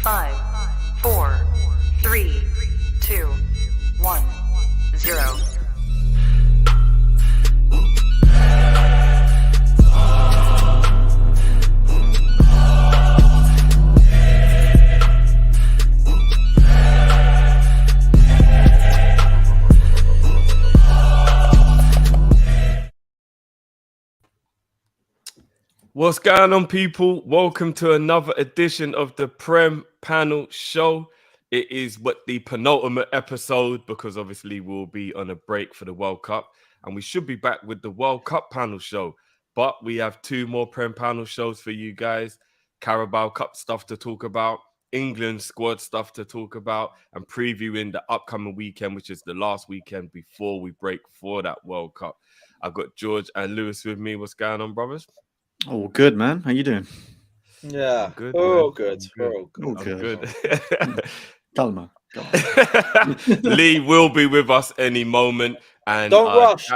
5, 4, 3, 2, 1, 0. What's going on, people? Welcome to another edition of the PREM Panel Show. It is the penultimate episode because obviously we'll be on a break for the World Cup and we should be back with the World Cup Panel Show. But we have two more PREM Panel shows for you guys. Carabao Cup stuff to talk about, England squad stuff to talk about, and previewing the upcoming weekend, which is the last weekend before we break for that World Cup. I've got George and Lewis with me. What's going on, brothers? Oh, good, man. How you doing? Yeah. Good, Good. I'm good. Calma. Lee will be with us any moment. And Don't rush.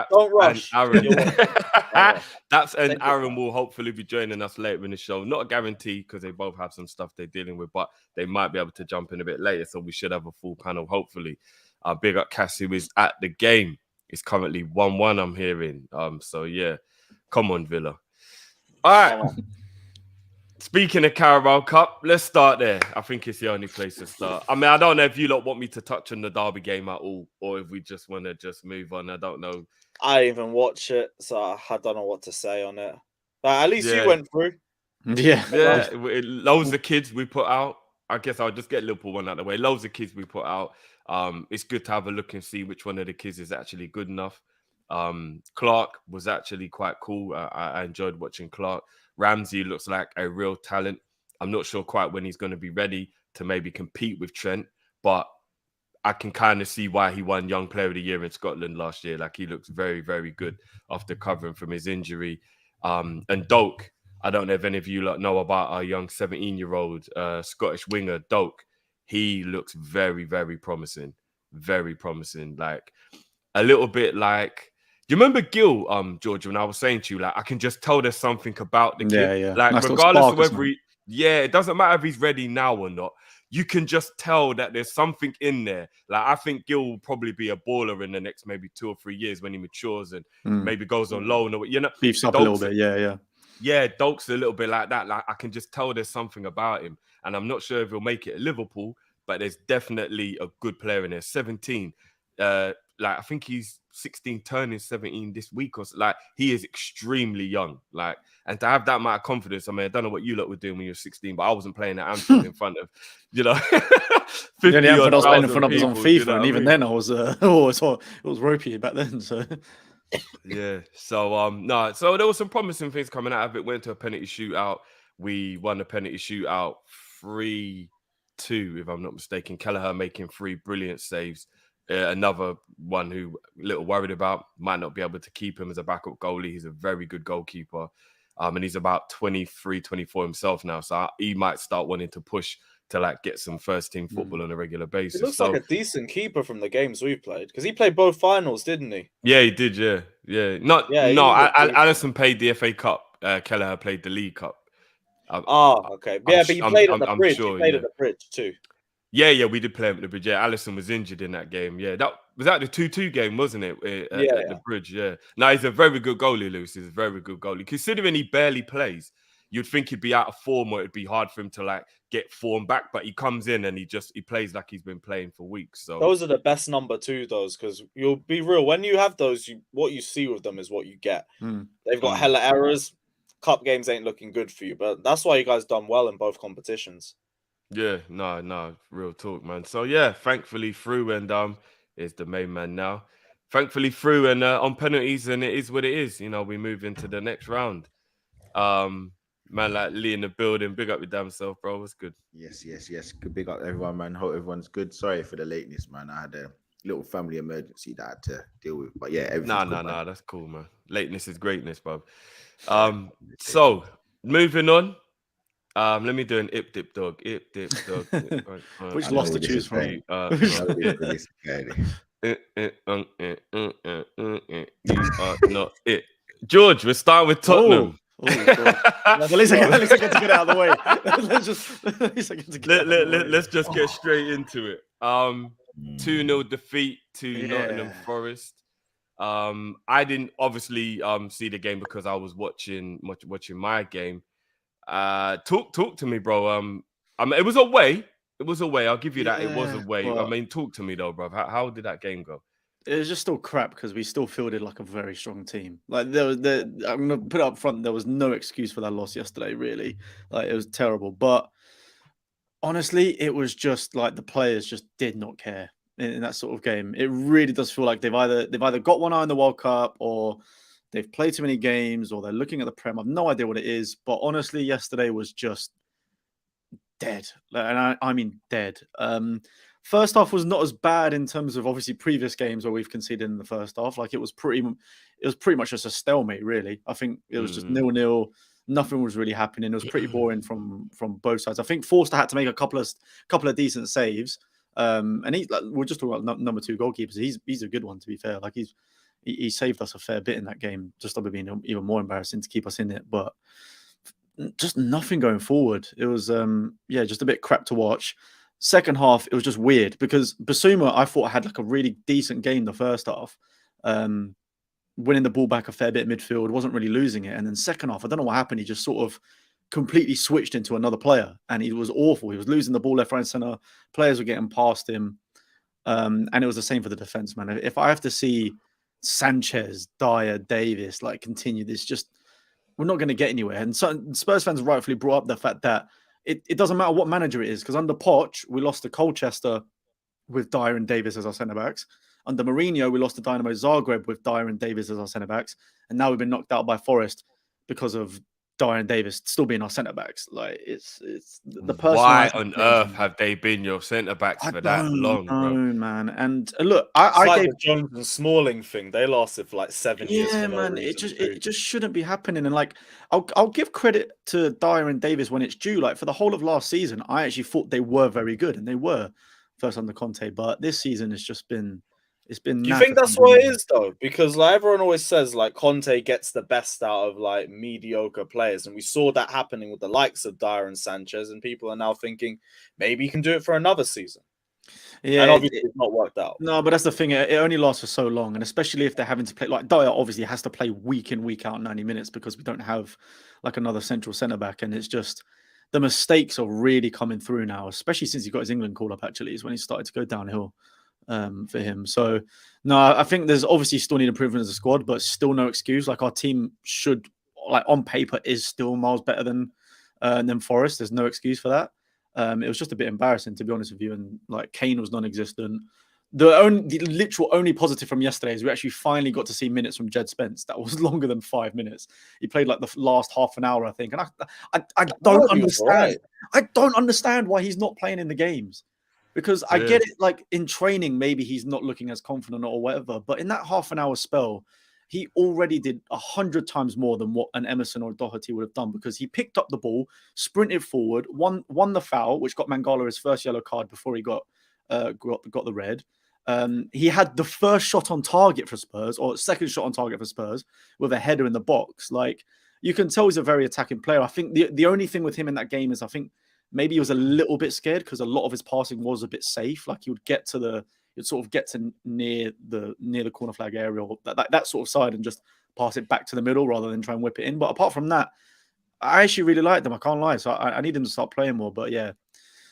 And Aaron will hopefully be joining us later in the show. Not a guarantee because they both have some stuff they're dealing with, but they might be able to jump in a bit later. So we should have a full panel, hopefully. Big up Cassie, who is at the game. It's currently 1-1, I'm hearing. So yeah, come on, Villa. All right. Speaking of Carabao Cup, let's start there. I think it's the only place to start. I mean, I don't know if you lot want me to touch on the Derby game at all, or if we just want to just move on. I don't know. I didn't even watch it, so I don't know what to say on it. But at least you went through. Yeah. Loads of kids we put out. I guess I'll just get Liverpool one out of the way. Loads of kids we put out. It's good to have a look and see which one of the kids is actually good enough. Clark was actually quite cool. I enjoyed watching Clark. Ramsey looks like a real talent. I'm not sure quite when he's going to be ready to maybe compete with Trent, but I can kind of see why he won Young Player of the Year in Scotland last year. Like, he looks very, very good after covering from his injury. And Doak, I don't know if any of you know about our young 17-year-old Scottish winger, Doak. He looks very, very promising. Very promising. Like, a little bit like... Do you remember Gil, George, when I was saying to you, like, I can just tell there's something about the kid. Yeah. Like, nice regardless spark, of whether it doesn't matter if he's ready now or not. You can just tell that there's something in there. Like, I think Gil will probably be a baller in the next maybe 2 or 3 years when he matures and maybe goes on loan or beefs up a little bit. Yeah. Yeah, Doak's a little bit like that. Like, I can just tell there's something about him, and I'm not sure if he'll make it at Liverpool, but there's definitely a good player in there. 17. Like, I think he's 16, turning 17 this week or so. Like, he is extremely young. Like, and to have that amount of confidence, I mean, I don't know what you lot were doing when you were 16, but I wasn't playing at Anfield in front of, 50 The only Anfield I was playing in front of was on FIFA, people, and even then I was, it was ropey back then. So yeah. So no. So there were some promising things coming out of it. Went to a penalty shootout. We won the penalty shootout 3-2, if I'm not mistaken. Kelleher making 3 brilliant saves. Another one who a little worried about, might not be able to keep him as a backup goalie. He's a very good goalkeeper. And he's about 23, 24 himself now. So he might start wanting to push to like get some first team football on a regular basis. He looks like a decent keeper from the games we've played, because he played both finals, didn't he? Yeah, he did. Yeah. Alisson played the FA Cup. Kelleher played the League Cup. Okay. Yeah, but he played at the bridge. Sure, he played at the bridge too. Yeah, we did play him at the bridge. Yeah, Alisson was injured in that game. Yeah, that was the 2-2 game, wasn't it? At the bridge. Yeah. Now, he's a very good goalie, Lewis. He's a very good goalie. Considering he barely plays, you'd think he'd be out of form, or it'd be hard for him to like get form back. But he comes in and he plays like he's been playing for weeks. So those are the best number 2, those, because you'll be real. When you have those, what you see with them is what you get. They've got hella errors. Cup games ain't looking good for you, but that's why you guys done well in both competitions. Yeah, no, real talk, man. So yeah, thankfully through, and is the main man now. Thankfully through and on penalties, and it is what it is. We move into the next round. Man, like Lee in the building, big up your damn self, bro. What's good? Yes. Good, big up everyone, man. Hope everyone's good. Sorry for the lateness, man. I had a little family emergency that I had to deal with, but yeah, everything's good, nah, that's cool, man. Lateness is greatness, bro. So moving on. Let me do an ip dip dog. Which lost to choose from? You are not it. George, we're starting with Tottenham. Oh, God. At least I get to get it out of the way. At least I get to get it out of the way. Let's just get straight into it. 2-0 defeat to Nottingham Yeah. Forest. I didn't obviously see the game because I was watching my game. Talk to me, bro. It was away. It was away. I'll give you that. It was Yeah, away. I but mean, talk to me though, bro. How did that game go? it was just still crap because we still fielded like a very strong team. Like I'm gonna put it up front. There was no excuse for that loss yesterday. Really, like it was terrible. But honestly, it was just like the players just did not care in that sort of game. It really does feel like they've either got one eye on the World Cup or they've played too many games or they're looking at the Prem. I've no idea what it is. But honestly, yesterday was just dead, and I mean dead. First half was not as bad in terms of obviously previous games where we've conceded in the first half. Like it was pretty much just a stalemate, really. I think it was just 0-0. Nothing was really happening. It was pretty boring from both sides. I think Forster had to make a couple of decent saves. And we're just talking about number 2 goalkeepers. He's a good one, to be fair. Like he saved us a fair bit in that game. Just by being even more embarrassing to keep us in it, but just nothing going forward. It was just a bit crap to watch. Second half, it was just weird because Basuma, I thought, had like a really decent game the first half, winning the ball back a fair bit midfield, wasn't really losing it. And then second half, I don't know what happened. He just sort of completely switched into another player, and he was awful. He was losing the ball left, right, center. Players were getting past him, and it was the same for the defense, man. If I have to see Sanchez, Dyer, Davis like continue this, just we're not going to get anywhere. And so Spurs fans rightfully brought up the fact that it doesn't matter what manager it is, because under Poch, we lost to Colchester with Dyer and Davis as our centre-backs. Under Mourinho, we lost to Dynamo Zagreb with Dyer and Davis as our centre-backs. And now we've been knocked out by Forest because of Dyer and Davis still being our centre-backs. Like, it's the person. Why on earth have they been your centre-backs for that long, bro? Man. And look, I gave the Jonathan Smalling thing. They lasted for like 7 years. Yeah, man. It just shouldn't be happening. And like, I'll give credit to Dyer and Davis when it's due. Like for the whole of last season, I actually thought they were very good, and they were first under Conte. But this season, it's just been. Do you think that's what it is though? Because like everyone always says, like Conte gets the best out of like mediocre players, and we saw that happening with the likes of Dyer and Sanchez, and people are now thinking maybe he can do it for another season. Yeah, and obviously it's not worked out. No, but that's the thing. It only lasts for so long, and especially if they're having to play like Dyer, obviously has to play week in, week out, 90 minutes because we don't have like another central centre back, and it's just the mistakes are really coming through now, especially since he got his England call up. Actually, is when he started to go downhill. For him. So no, I think there's obviously still need improvement as a squad, but still no excuse. Like our team should, like on paper, is still miles better than Forest. There's no excuse for that. It was just a bit embarrassing, to be honest with you. And like Kane was non-existent. The literal only positive from yesterday is we actually finally got to see minutes from Jed Spence. That was longer than 5 minutes. He played like the last half an hour, I think. And I don't understand. Right. I don't understand why he's not playing in the games. Because I get it, like in training, maybe he's not looking as confident or whatever. But in that half an hour spell, he already did 100 times more than what an Emerson or a Doherty would have done, because he picked up the ball, sprinted forward, won the foul, which got Mangala his first yellow card before he got the red. He had the first shot on target for Spurs, or second shot on target for Spurs, with a header in the box. Like, you can tell he's a very attacking player. I think the only thing with him in that game is I think maybe he was a little bit scared because a lot of his passing was a bit safe. Like he'd sort of get to near the corner flag area or that sort of side and just pass it back to the middle rather than try and whip it in. But apart from that, I actually really liked him. I can't lie. So I need him to start playing more. But yeah.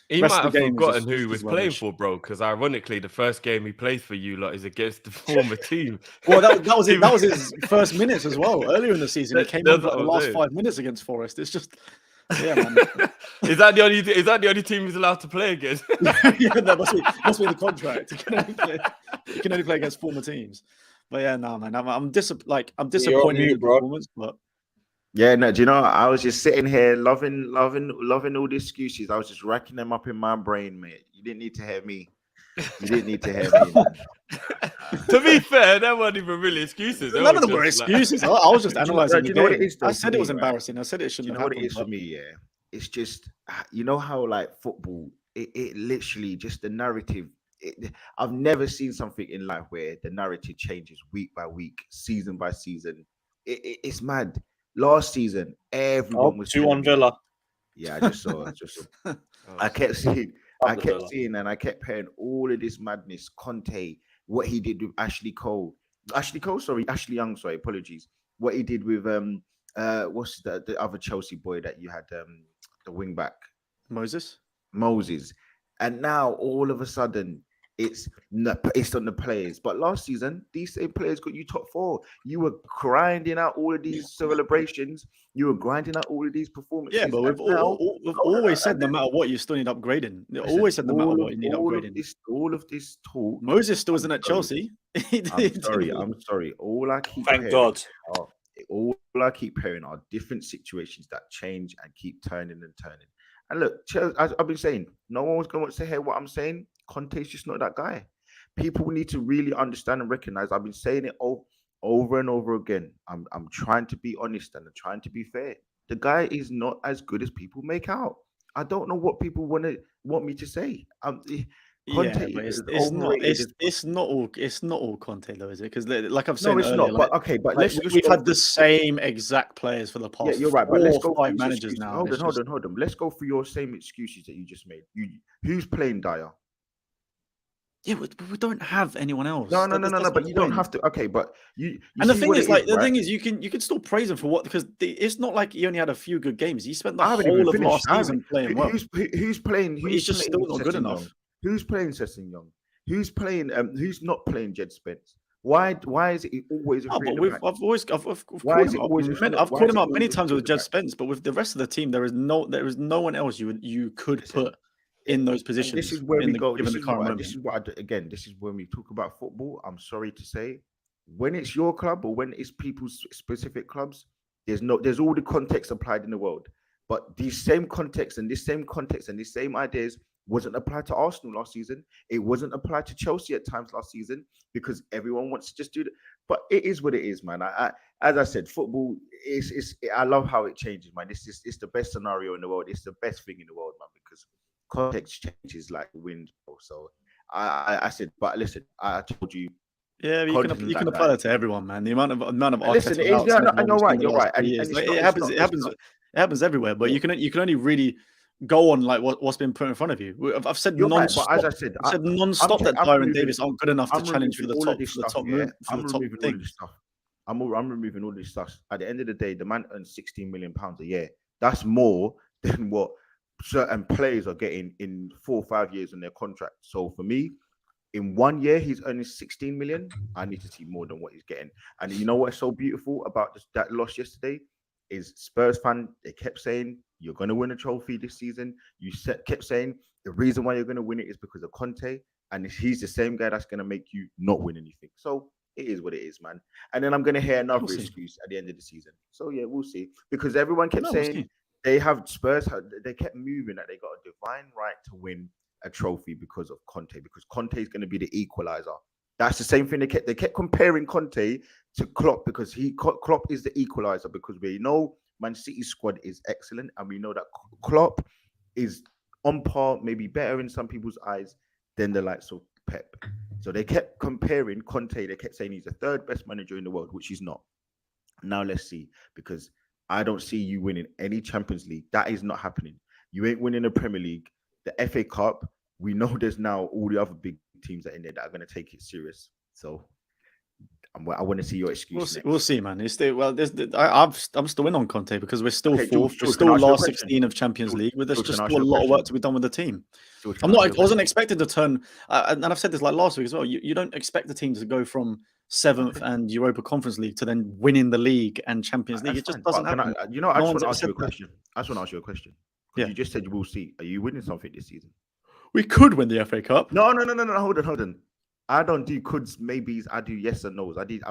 He might have forgotten who he was playing for, bro. Because ironically, the first game he plays for you lot is against the former team. Well, that was it. That was his first minutes as well. Earlier in the season, he came in for the last 5 minutes against Forest. It's just, yeah, man. Is that the only team he's allowed to play against? Yeah, that must be the contract. He can only play against former teams. But yeah, no, man. I'm disappointed in the performance, but. Yeah, no, do you know, I was just sitting here loving all the excuses. I was just racking them up in my brain, mate. You didn't need to hear me. You didn't need to hear me, man. To be fair, that weren't even really excuses. None of them were excuses. I was just analysing do you know what it is, though, I said it was me, embarrassing. I said it shouldn't have happened. You know what it is for me, yeah? It's just, you know how, like, football, it literally, just the narrative, I've never seen something in life where the narrative changes week by week, season by season. It's mad. Last season, everyone was 2-1 Villa. Yeah, I just saw. Oh, I kept seeing, Up the Villa. and I kept hearing all of this madness. Conte, what he did with Ashley Young. Sorry, apologies. What he did with what's the other Chelsea boy that you had, the wing back Moses. And now all of a sudden it's on the players. But last season, these same players got you top 4. You were grinding out all of these celebrations. You were grinding out all of these performances. Yeah, but we've always said no matter what, you still need upgrading. Always said no matter what, you need upgrading. All of this talk. Moses still isn't at Chelsea. I'm sorry. All I keep Thank God. All I keep hearing are different situations that change and keep turning and turning. And look, I've been saying, no one was going to hear what I'm saying. Conte's just not that guy. People need to really understand and recognize. I've been saying it over and over again. I'm trying to be honest and I'm trying to be fair. The guy is not as good as people make out. I don't know what people want me to say. Conte, yeah, but it's not all Conte though, is it? Because like I've said, no, it's earlier, not. But okay, but we've had the same exact players for the past. Yeah, you're right. But let's go 5 managers now. Hold on. Let's go through your same excuses that you just made. Who's playing Dyer? Yeah, we don't have anyone else. No. But you don't have to. Okay, but you and the thing is, right? the thing is, you can still praise him for what, because it's not like he only had a few good games. He spent the I haven't whole even of finished. last season playing well. Who's playing? But he's just still not good enough. Who's playing Sesson Young? Who's playing? Who's not playing Jed Spence? Why is it always? I've called him out many times with Jed Spence, but with the rest of the team, there is no one else you could put in those positions. This is where we go. This is when we talk about football. I'm sorry to say, when it's your club or when it's people's specific clubs, there's all the context applied in the world. But these same context and these same ideas wasn't applied to Arsenal last season. It wasn't applied to Chelsea at times last season because everyone wants to just do that. But it is what it is, man. As I said, football is. I love how it changes, man. It's the best scenario in the world. It's the best thing in the world, man, because context changes like wind. So I said, but listen, I told you. Yeah, you can apply that to everyone, man. The amount of listen, you're right. And it happens everywhere. But you can only really go on like what's been put in front of you. I've said non-stop. Right, as I said, non-stop that Dyer and Davis aren't good enough to challenge for the top. I'm removing all this stuff. At the end of the day, the man earns £16 million a year. That's more than what certain players are getting in 4 or 5 years on their contract. So for me, in 1 year, he's earning 16 million. I need to see more than what he's getting. And you know what's so beautiful about that loss yesterday is Spurs fan, they kept saying, you're going to win a trophy this season. Kept saying the reason why you're going to win it is because of Conte. And he's the same guy that's going to make you not win anything. So it is what it is, man. And then I'm going to hear another excuse at the end of the season. So yeah, we'll see. Because everyone kept saying they have Spurs, they kept moving that they got a divine right to win a trophy because of Conte, because Conte is going to be the equalizer. That's the same thing they kept comparing Conte to Klopp, because Klopp is the equalizer, because we know Man City's squad is excellent and we know that Klopp is on par, maybe better in some people's eyes than the likes of Pep. So they kept comparing Conte, they kept saying he's the 3rd best manager in the world, which he's not. Now let's see, because I don't see you winning any Champions League. That is not happening. You ain't winning the Premier League, the FA Cup. We know there's now all the other big teams that are in there that are going to take it serious. So I want to see your excuse. We'll see, man. I'm still in on Conte because we're still fourth. We're still last 16 of Champions League. There's just still a lot of work to be done with the team. I wasn't expected to turn, and I've said this like last week as well. You don't expect the team to go from 7th and Europa Conference League to then winning the league and Champions League. It just doesn't happen. I just want to ask you a question. Yeah. You just said we'll see. Are you winning something this season? We could win the FA Cup. No. Hold on. I don't do coulds, maybes. I do yes and no's. I need.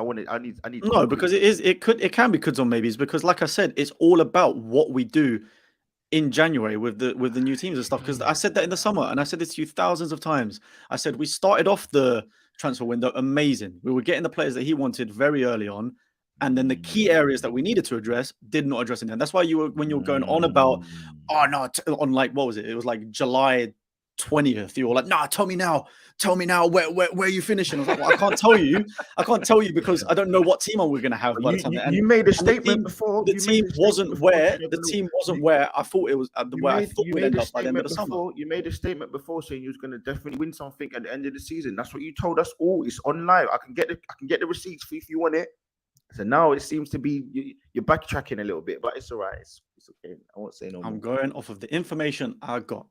No, because it can be coulds or maybes. Because, like I said, it's all about what we do in January with the new teams and stuff. Because I said that in the summer, and I said this to you thousands of times. I said we started off the transfer window amazing. We were getting the players that he wanted very early on, and then the key areas that we needed to address did not address in there. That's why when you were going on about, on like what was it? It was like July 20th. You were like, nah, tell me now, where are you finishing? I was like, well, I can't tell you because I don't know what team we're going to have by the time. You made a statement before. The team wasn't where I thought it was. Where I thought we'd end up by the end of the summer. You made a statement before saying you was going to definitely win something at the end of the season. That's what you told us all. It's on live. I can get the receipts for you if you want it. So now it seems to be you're backtracking a little bit, but it's all right. It's okay. I won't say no more. I'm going off of the information I got.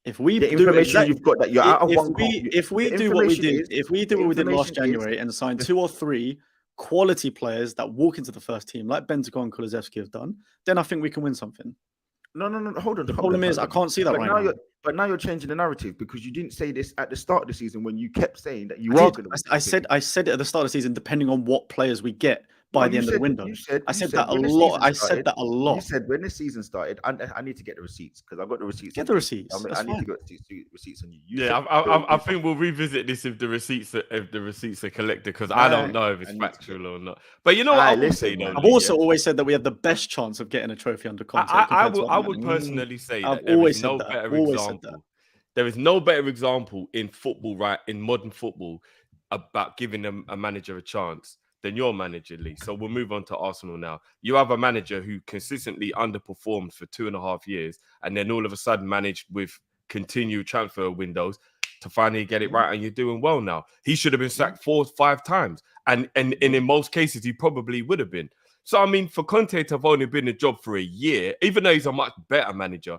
If we the information you've got that you're out of one goal. If we do what we did last January and sign 2 or 3 quality players that walk into the first team, like Bentancur and Kulusevski have done, then I think we can win something. No. Hold on. The problem is I can't see that right now. But now you're changing the narrative because you didn't say this at the start of the season when you kept saying that you are going to. I said it at the start of the season, depending on what players we get by the end of the window. I said that a lot. You said when the season started, I need to get the receipts because I got the receipts. Get the receipts. I need to get the receipts on you. I think we'll revisit this if the receipts are collected because I don't know if it's factual or not. But you know what I will say though. I've also always said that we have the best chance of getting a trophy under contract. I would personally say that there is no better example. There is no better example in football, right? In modern football, about giving them a manager a chance than your manager, Lee. So we'll move on to Arsenal now. You have a manager who consistently underperformed for 2.5 years and then all of a sudden managed with continued transfer windows to finally get it right, and you're doing well now. He should have been sacked 4 or 5 times. And in most cases, he probably would have been. So, I mean, for Conte to have only been in the job for a year, even though he's a much better manager,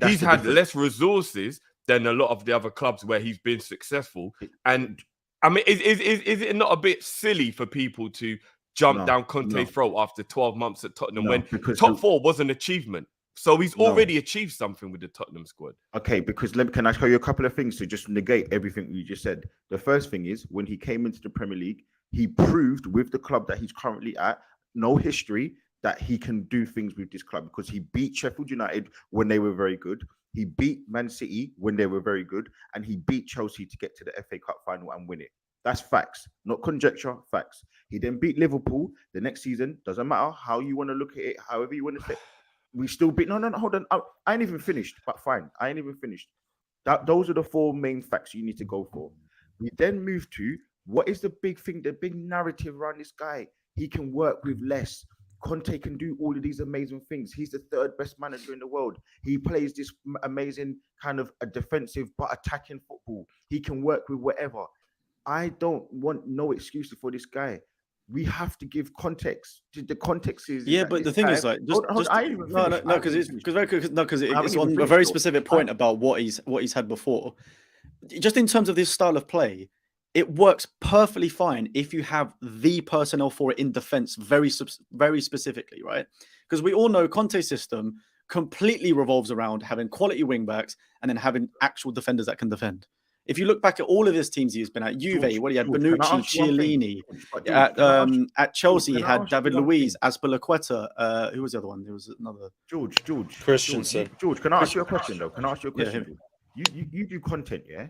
he's had less resources than a lot of the other clubs where he's been successful. And I mean, is it not a bit silly for people to jump down Conte's throat after 12 months at Tottenham when top 4 was an achievement? So he's already achieved something with the Tottenham squad. Okay, because can I tell you a couple of things to just negate everything you just said? The first thing is when he came into the Premier League, he proved with the club that he's currently at, no history, that he can do things with this club because he beat Sheffield United when they were very good. He beat Man City when they were very good, and he beat Chelsea to get to the FA Cup final and win it. That's facts, not conjecture, facts. He then beat Liverpool the next season. Doesn't matter how you want to look at it, however you want to say it. We still beat. No, hold on. I ain't even finished, but fine. I ain't even finished. Those are the 4 main facts you need to go for. We then move to what is the big thing, the big narrative around this guy. He can work with less. Conte can do all of these amazing things. He's the 3rd best manager in the world. He plays this amazing kind of a defensive but attacking football. He can work with whatever. I don't want no excuses for this guy. We have to give context. The context is but the thing is like because it's on a very specific point about what he's had before. Just in terms of this style of play, it works perfectly fine if you have the personnel for it in defense very specifically, right? Because we all know Conte's system completely revolves around having quality wing backs and then having actual defenders that can defend. If you look back at all of his teams he's been at, Juve, he had Bonucci, Chiellini. At Chelsea, he had David Luiz, Azpilicueta. Who was the other one? There was another. George. Christensen. George, can I ask you a question, though? You do content, yeah?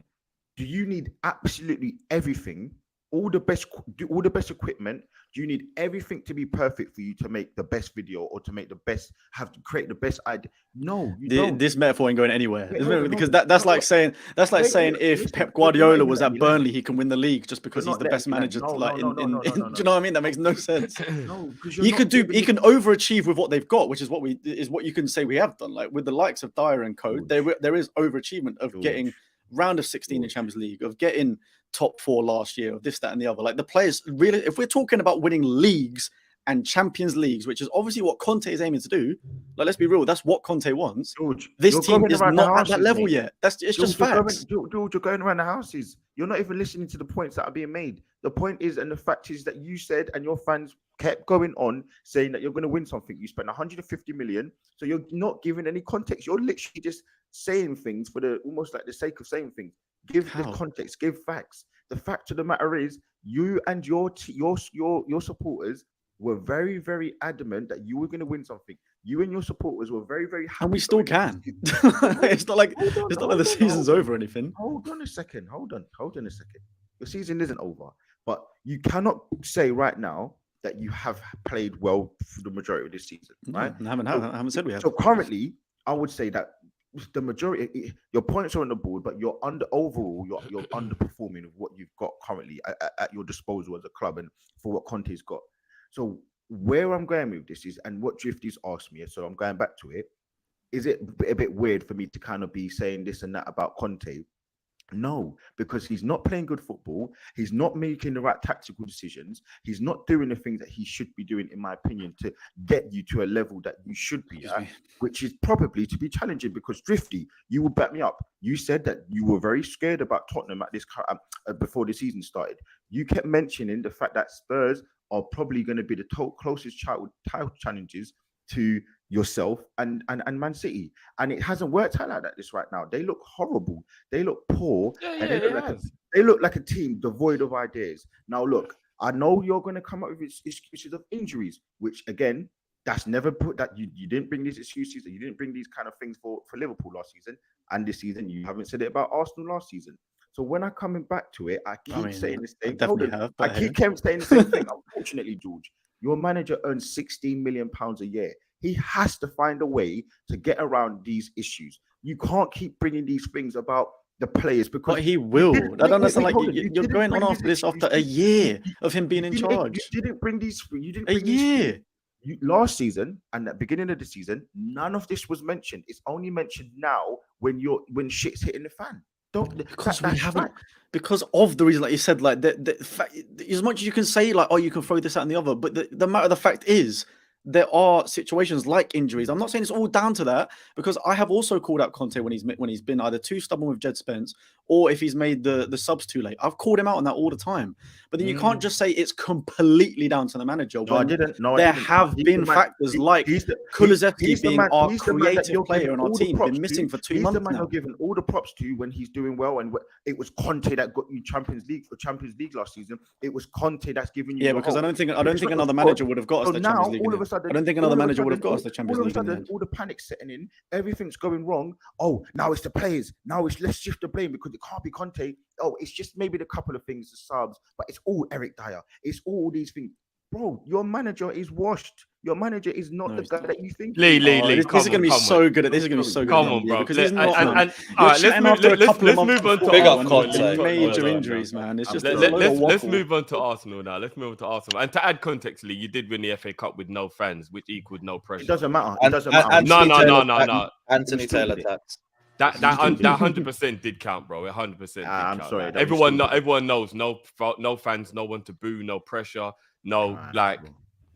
Do you need absolutely everything, all the best equipment? Do you need everything to be perfect for you to make the best video or to make the best, have to create the best idea? No, you don't. This metaphor ain't going anywhere because that's like saying if Pep Guardiola was at Burnley, he can win the league just because he's the best manager. Do you know what I mean? That makes no sense. He can overachieve with what they've got, which is what you can say we have done. Like with the likes of Dyer and Co, there is overachievement of getting round of 16 in Champions League, of getting top 4 last year, of this, that, and the other. Like the players really, if we're talking about winning leagues and Champions Leagues, which is obviously what Conte is aiming to do, like let's be real, that's what Conte wants. George, this team is not at that level yet. It's just facts. George, you're going around the houses. You're not even listening to the points that are being made. The point is, and the fact is that you said, and your fans kept going on saying that you're going to win something. You spent 150 million, so you're not giving any context. You're literally just saying things for the almost like the sake of saying things. Give the context, give facts. The fact of the matter is, you and your supporters were very, very adamant that you were going to win something. You and your supporters were very, very happy. And we still can. It's not like the season's over or anything. Hold on a second. Your season isn't over. But you cannot say right now that you have played well for the majority of this season, right? I haven't said we have. So currently, I would say that the majority, your points are on the board, but you're you're underperforming of what you've got currently at your disposal as a club and for what Conte's got. So where I'm going with this is, and what Drifty's asked me, so I'm going back to it. Is it a bit weird for me to kind of be saying this and that about Conte? No, because he's not playing good football. He's not making the right tactical decisions. He's not doing the things that he should be doing, in my opinion, to get you to a level that you should be at, which is probably to be challenging. Because Drifty, you will back me up. You said that you were very scared about Tottenham at this before the season started. You kept mentioning the fact that Spurs are probably going to be the closest title challenges to yourself and Man City, and it hasn't worked out like that this right now. They look horrible, they look poor, and they look like a team devoid of ideas. Now look, I know you're going to come up with excuses of injuries, which again, that's never put that you didn't bring these excuses, and you didn't bring these kind of things for Liverpool last season, and this season you haven't said it about Arsenal last season. So when I'm coming back to it, I keep saying the same thing. I keep saying the same thing. Unfortunately, George, your manager earns £16 million a year. He has to find a way to get around these issues. You can't keep bringing these things about the players because he will. I don't understand. Like you're going on after this after a year of him being in charge. You didn't bring these. You didn't bring a year. Last season and at the beginning of the season, none of this was mentioned. It's only mentioned now when shit's hitting the fan. Because of the reason, like you said, like the fact, as much as you can say, like, oh, you can throw this out and the other, but the matter of the fact is, there are situations like injuries. I'm not saying it's all down to that, because I have also called out Conte when he's been either too stubborn with Jed Spence or if he's made the subs too late. I've called him out on that all the time. But then you can't just say it's completely down to the manager. No, I didn't. There have been factors like Kulusevski being our creative player on our team, been missing for 2 months now. He's the man you're giving all the props to when he's doing well, and it was Conte that got you Champions League last season. It was Conte that's giving you. Yeah, because I don't think another manager would have got us the Champions League. All of a sudden, I don't think another manager would have got us the Champions League. All of a sudden, all the panic setting in, everything's going wrong. Oh, now it's the players. Now let's shift the blame because it can't be Conte. Oh, it's just maybe the couple of things, the subs, but it's all Eric Dyer. It's all these things. Bro, your manager is washed. Your manager is not the guy that you think. Lee. This is going to be so good. This is going to be so good. Come on, bro. Because he's not. All right, let's move on to big up Arsenal. Major injuries, man. It's just let's move on to Arsenal now. Let's move on to Arsenal. And to add context, Lee, you did win the FA Cup with no fans, which equaled no pressure. It doesn't matter. No. Anthony Taylor tax. That 100% did count, bro. 100%. I'm sorry. Everyone knows. No fans, no one to boo, no pressure, no like.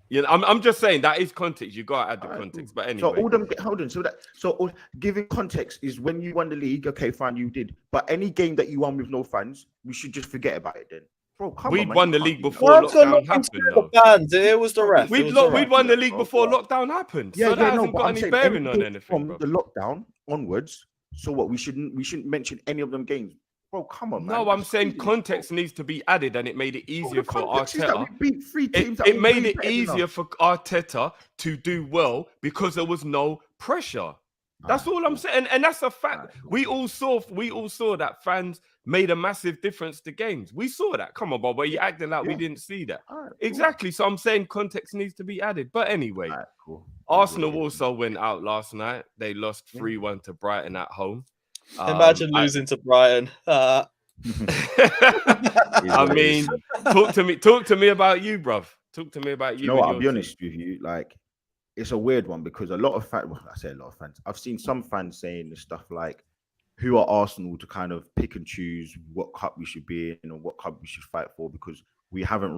You know, I'm just saying that is context. You got to add the context. But anyway, so all them hold on. So giving context is when you won the league. Okay, fine, you did. But any game that you won with no fans, we should just forget about it then. Bro, we'd won the league before lockdown happened. Fans, it was the ref. We'd won the league before lockdown happened. Yeah, so that hasn't got any bearing on anything. From the lockdown onwards. So what? We shouldn't mention any of them games. Bro, come on, man. No, I'm saying context needs to be added, and it made it easier for Arteta. We beat 3 teams. It made it easier for Arteta to do well because there was no pressure. That's all I'm saying, and that's a fact. We all saw that fans made a massive difference to games. We saw that. Come on, Bob, but you acting like we didn't see that. Right, exactly. So I'm saying context needs to be added. But anyway, Arsenal also went out last night. They lost 3-1 to Brighton at home. Imagine losing to Brighton. I mean, talk to me about you, bruv. Talk to me about you. You know what? I'll be honest with you. Like, it's a weird one because a lot of fans. Well, I say a lot of fans. I've seen some fans saying stuff like, "Who are Arsenal to kind of pick and choose what cup we should be in or what cup we should fight for?" Because we haven't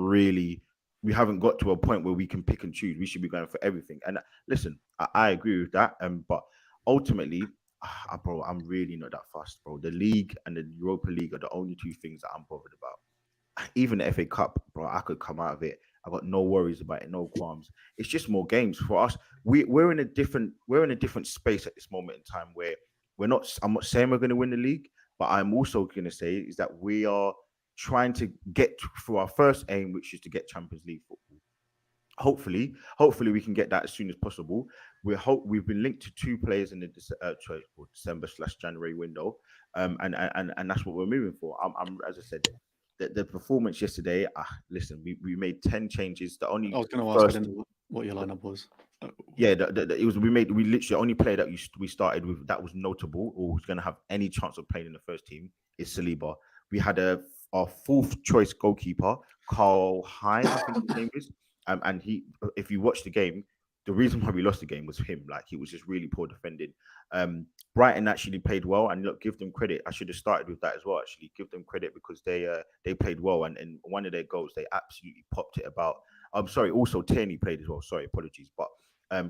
got to a point where we can pick and choose. We should be going for everything. And listen, I agree with that. But ultimately, bro, I'm really not that fussed, bro. The league and the Europa League are the only two things that I'm bothered about. Even the FA Cup, bro, I could come out of it. I got no worries about it, no qualms. It's just more games for us. We're in a different space at this moment in time where I'm not saying we're going to win the league, but I'm also going to say is that we are trying to get through our first aim, which is to get Champions League football. Hopefully we can get that as soon as possible. We've been linked to 2 players in the December/January window, and that's what we're moving for. I'm as I said, the performance yesterday. Listen, we made 10 changes. I was going to ask what your lineup was. Yeah, it was we literally the only player that we started with that was notable or was going to have any chance of playing in the first team is Saliba. We had our fourth choice goalkeeper, Carl Hein, I think his name is, and he. If you watch the game, the reason why we lost the game was him. Like he was just really poor defending. Brighton actually played well, and look, give them credit. I should have started with that as well. Actually, give them credit because they played well, and one of their goals they absolutely popped it about. I'm sorry. Also, Tierney played as well. Sorry, apologies, but.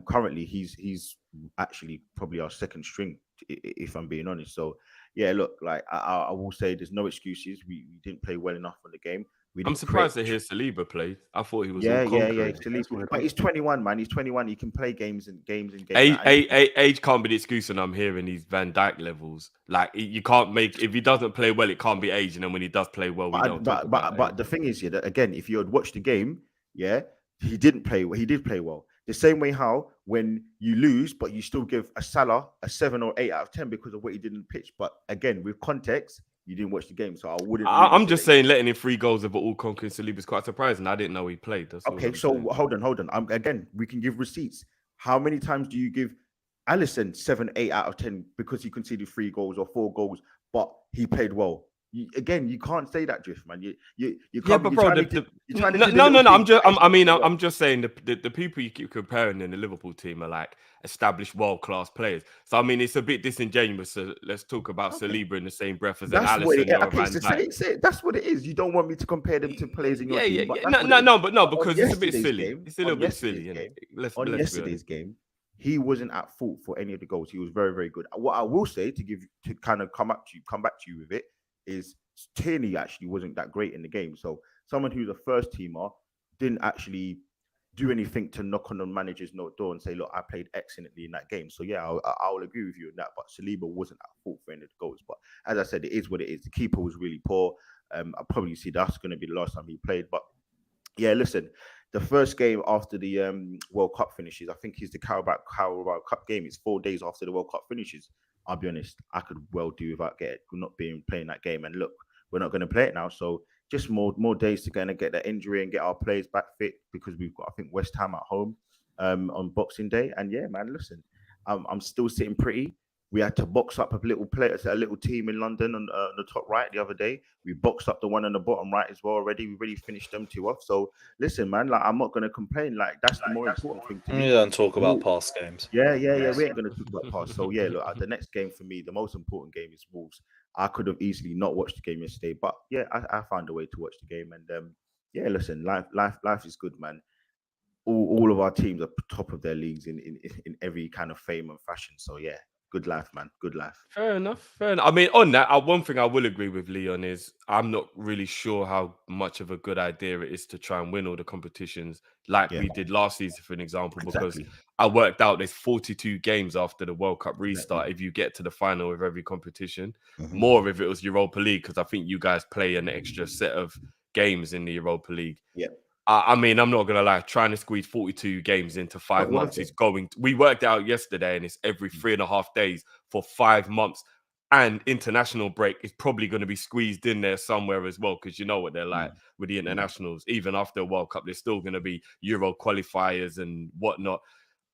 Currently, he's actually probably our second string, if I'm being honest. So, yeah, look, like I will say, there's no excuses. We didn't play well enough on the game. We I'm didn't surprised to create. hear Saliba played. I thought he was Yeah, all yeah, conquering. but he's 21, man. He's 21. He can play games and games and games. Age can't be the excuse, and I'm hearing these Van Dijk levels. Like you can't make if he doesn't play well, it can't be age, and then when he does play well, we don't talk about But the thing is, yeah, that again, if you had watched the game, yeah, he didn't play. He did play well. The same way how when you lose, but you still give a Salah a 7 or 8 out of 10 because of what he did in the pitch. But again, with context, you didn't watch the game, so I wouldn't. I'm just saying, letting in 3 goals of all conquering Saliba is quite surprising. I didn't know he played. That's okay. So hold on. Again, we can give receipts. How many times do you give Alisson 7, 8 out of 10 because he conceded 3 goals or 4 goals, but he played well? You can't say that, Drift, man. You can't. Yeah, but bro, I'm just saying the people you keep comparing in the Liverpool team are like established world-class players. So I mean, it's a bit disingenuous. So let's talk about Saliba in the same breath as that's an what Alisson or okay, Van Dijk. say that's what it is. You don't want me to compare them to players in your team. Because it's a bit silly. It's a little bit silly. On yesterday's game, he wasn't at fault for any of the goals. He was very, very good. What I will say to kind of come back to you with it is Tierney actually wasn't that great in the game. So someone who's a first teamer didn't actually do anything to knock on the manager's door and say, look, I played excellently in that game. So yeah, I'll agree with you on that. But Saliba wasn't at fault for any of the goals. But as I said, it is what it is. The keeper was really poor. I'll probably see that's going to be the last time he played. But yeah, listen, the first game after the World Cup finishes, I think is the Carabao Cup game. It's 4 days after the World Cup finishes. I'll be honest, I could well do without playing that game. And look, we're not going to play it now. So just more days to kind of get that injury and get our players back fit because we've got, I think, West Ham at home on Boxing Day. And yeah, man, listen, I'm still sitting pretty. We had to box up a little team in London on the top right the other day. We boxed up the one on the bottom right as well already. We already finished them 2 off. So listen, man, like I'm not going to complain. Like that's the more important thing to me. You don't talk about past games. Yeah. We ain't going to talk about past. So yeah, look, the next game for me, the most important game is Wolves. I could have easily not watched the game yesterday, but yeah, I found a way to watch the game. And yeah, listen, life is good, man. All of our teams are top of their leagues in every kind of fame and fashion. So yeah. Good life, man. Good life. Fair enough. I mean, on that, one thing I will agree with Leon is I'm not really sure how much of a good idea it is to try and win all the competitions like we did last season, for an example, because I worked out there's 42 games after the World Cup restart if you get to the final of every competition. More if it was Europa League, because I think you guys play an extra set of games in the Europa League. Yeah. I mean, I'm not gonna lie. Trying to squeeze 42 games into 5 months is going. We worked out yesterday, and it's every 3.5 days for 5 months. And international break is probably going to be squeezed in there somewhere as well, because you know what they're like with the internationals. Even after the World Cup, there's still going to be Euro qualifiers and whatnot.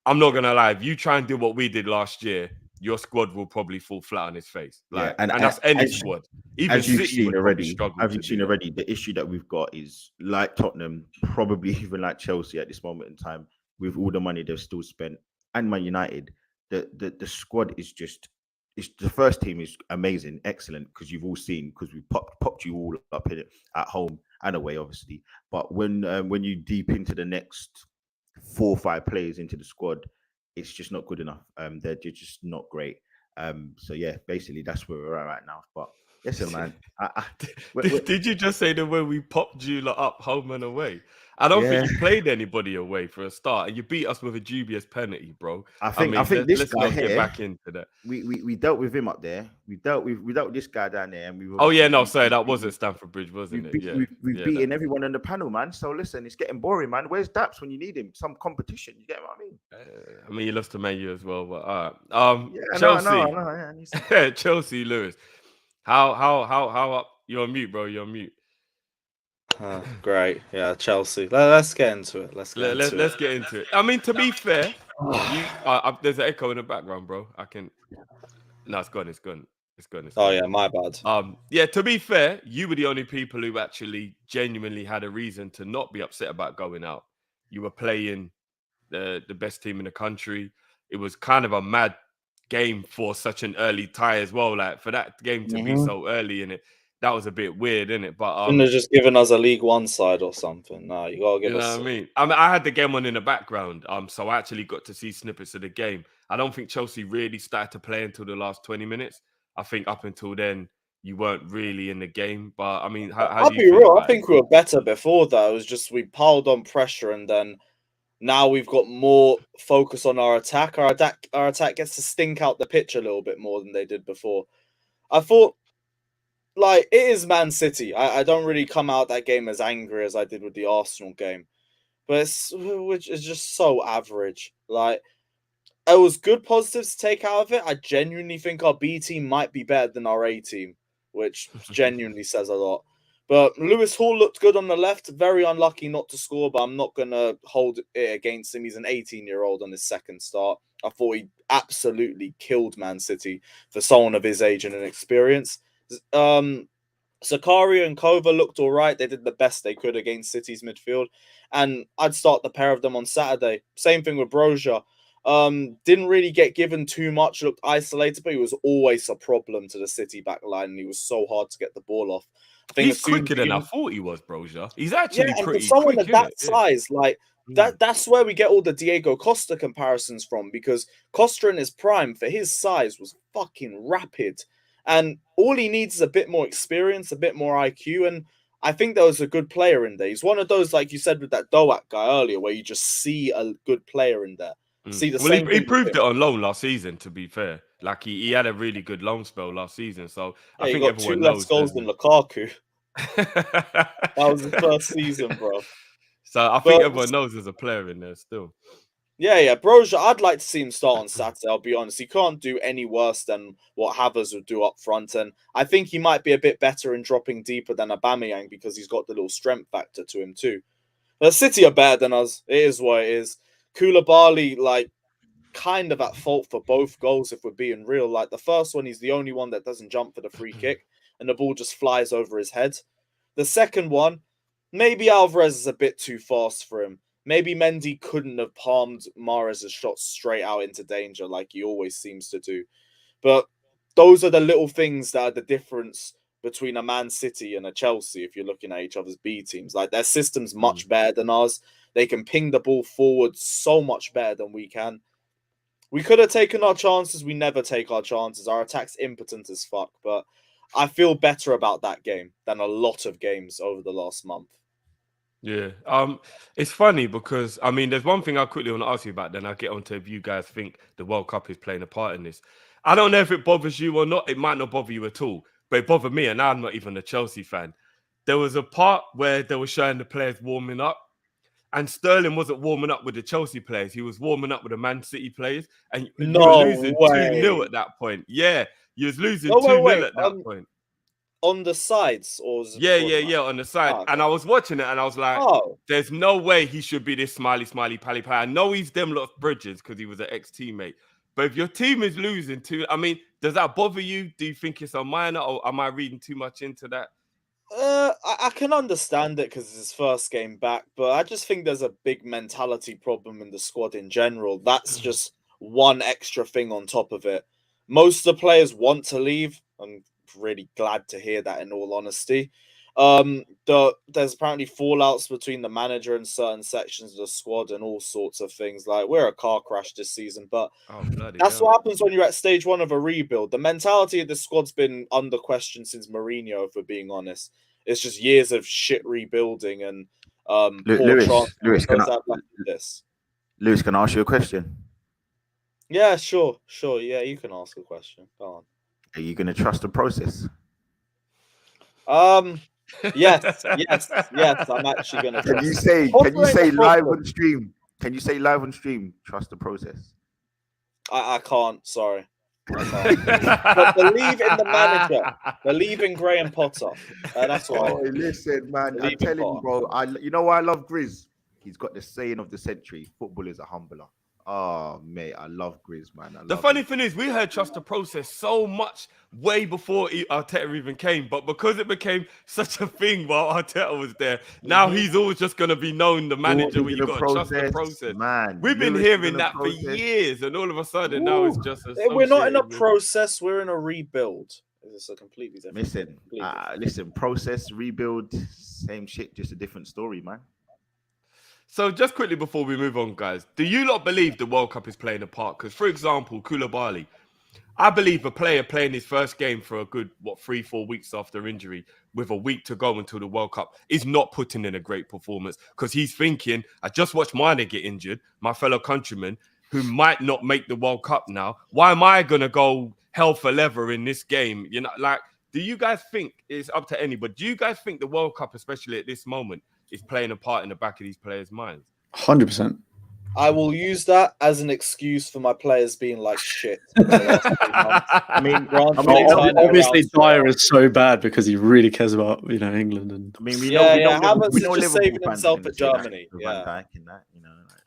I'm not gonna lie. If you try and do what we did last year, your squad will probably fall flat on its face. Like, and that's any squad. Even as you've City seen would already, struggle. the issue that we've got is like Tottenham, probably even like Chelsea at this moment in time, with all the money they've still spent, and Man United, the squad is just. The first team is amazing, excellent, because you've all seen, because we popped you all up in it at home and away, obviously. But when you deep into the next 4 or 5 players into the squad, it's just not good enough. They're just not great. So yeah, basically that's where we're at right now. But listen, man, did you just say the way we popped you up home and away? I don't think you played anybody away for a start, and you beat us with a dubious penalty, bro. I think this let's guy not here, get back into that. We dealt with him up there. We dealt with this guy down there, and that was at Stamford Bridge, wasn't it? We've beaten everyone on the panel, man. So listen, it's getting boring, man. Where's Daps when you need him? Some competition, you get what I mean? You lost to Man U as well, but Chelsea, Chelsea, Lewis. How up? You're on mute, bro. You're on mute. Great, yeah, Chelsea. Let's get into it. Let's get into it. I mean, to be fair, There's an echo in the background, bro. I can. No, it's gone. It's gone. It's gone. It's Oh gone. yeah, my bad. Yeah. To be fair, you were the only people who actually genuinely had a reason to not be upset about going out. You were playing the best team in the country. It was kind of a mad game for such an early tie as well. Like for that game to be so early in it, that was a bit weird, isn't it? But Couldn't have just given us a League One side or something. No, you gotta give you know us. what I mean? I had the game on in the background, so I actually got to see snippets of the game. I don't think Chelsea really started to play until the last 20 minutes. I think up until then, you weren't really in the game. But I mean, how I'll do be you feel real. I about it? think we were better before that. It was just we piled on pressure, and then now we've got more focus on our attack. Our attack gets to stink out the pitch a little bit more than they did before. I thought, like, it is Man City. I don't really come out that game as angry as I did with the Arsenal game, but which is just so average. Like, it was good positives to take out of it. I genuinely think our B team might be better than our A team, which genuinely says a lot. But Lewis Hall looked good on the left. Very unlucky not to score, but I'm not going to hold it against him. He's an 18-year-old on his second start. I thought he absolutely killed Man City for someone of his age and experience. Zakaria and Kova looked all right. They did the best they could against City's midfield. And I'd start the pair of them on Saturday. Same thing with Broja. Didn't really get given too much, looked isolated, but he was always a problem to the City back line, and he was so hard to get the ball off. I think He's quicker than I thought he was, Broja. He's actually and pretty for someone quick, of that innit? size, like that's where we get all the Diego Costa comparisons from, because Costa in his prime, for his size, was fucking rapid. And all he needs is a bit more experience, a bit more IQ, and I think there was a good player in there. He's one of those, like you said with that Doak guy earlier, where you just see a good player in there. See the same he thing proved it on loan last season, to be fair. Like he had a really good loan spell last season. So Yeah, I he think got everyone 2 less knows goals than Lukaku. That was his first season, bro. So I think But everyone knows there's a player in there still. yeah, Broja, I'd like to see him start on Saturday, I'll be honest. He can't do any worse than what Havertz would do up front, and I think he might be a bit better in dropping deeper than Aubameyang because he's got the little strength factor to him too. But City are better than us. It is what it is. Koulibaly, like, kind of at fault for both goals, if we're being real. Like, the first one, he's the only one that doesn't jump for the free kick, and the ball just flies over his head. The second one, maybe Alvarez is a bit too fast for him. Maybe Mendy couldn't have palmed Mahrez's shot straight out into danger like he always seems to do. But those are the little things that are the difference between a Man City and a Chelsea if you're looking at each other's B teams. Like, their system's much better than ours. They can ping the ball forward so much better than we can. We could have taken our chances. We never take our chances. Our attack's impotent as fuck. But I feel better about that game than a lot of games over the last month. Yeah. It's funny because I mean, there's one thing I quickly want to ask you about, then I'll get on to if you guys think the World Cup is playing a part in this. I don't know if it bothers you or not. It might not bother you at all, but it bothered me, and I'm not even a Chelsea fan. There was a part where they were showing the players warming up, and Sterling wasn't warming up with the Chelsea players. He was warming up with the Man City players, and you were losing 2-0 at that point. Yeah, you was losing 2-0 at that point. On the sides, or was it Yeah, on the side. Oh, okay. And I was watching it and I was like, there's no way he should be this smiley, pally. I know he's them lot of bridges because he was an ex-teammate. But if your team is losing I mean, does that bother you? Do you think it's a minor, or am I reading too much into that? I can understand it because it's his first game back, but I just think there's a big mentality problem in the squad in general. That's just one extra thing on top of it. Most of the players want to leave. I'm really glad to hear that, in all honesty. There's apparently fallouts between the manager and certain sections of the squad and all sorts of things. Like, we're a car crash this season, but that's what happens when you're at stage 1 of a rebuild. The mentality of the squad's been under question since Mourinho, if we're being honest. It's just years of shit rebuilding and Lewis, can I ask you a question? Yeah, sure. Yeah, you can ask a question. Go on. Are you going to trust the process? Yes. I'm actually going to. Can you say live on stream? Can you say live on stream? Trust the process. I can't. Sorry. I can't. But believe in the manager. Believe in Graham Potter. That's what. Oh, listen, man. I'm telling you, bro. You know why I love Grizz? He's got the saying of the century: football is a humbler. Oh, mate, I love Grizz, man. The funny thing is, we heard trust the process so much way before Arteta even came, but because it became such a thing while Arteta was there, now he's always just going to be known the manager where you got to trust the process. Man, We've been hearing that for years, and all of a sudden now it's just we're not in a associated with- process, we're in a rebuild. It's a completely different. Listen, process, rebuild, same shit, just a different story, man. So just quickly before we move on, guys, do you not believe the World Cup is playing a part? Because, for example, Koulibaly, I believe a player playing his first game for a good, 3-4 weeks after injury with a week to go until the World Cup is not putting in a great performance because he's thinking, I just watched mine get injured, my fellow countrymen who might not make the World Cup now. Why am I going to go hell for leather in this game? You know, like, do you guys think it's up to anybody? Do you guys think the World Cup, especially at this moment, is playing a part in the back of these players' minds? 100%. I will use that as an excuse for my players being like shit. I mean, obviously Dyer is so bad because he really cares about England, and I mean, we Havertz know is just saving himself at Germany. Van Dijk and that,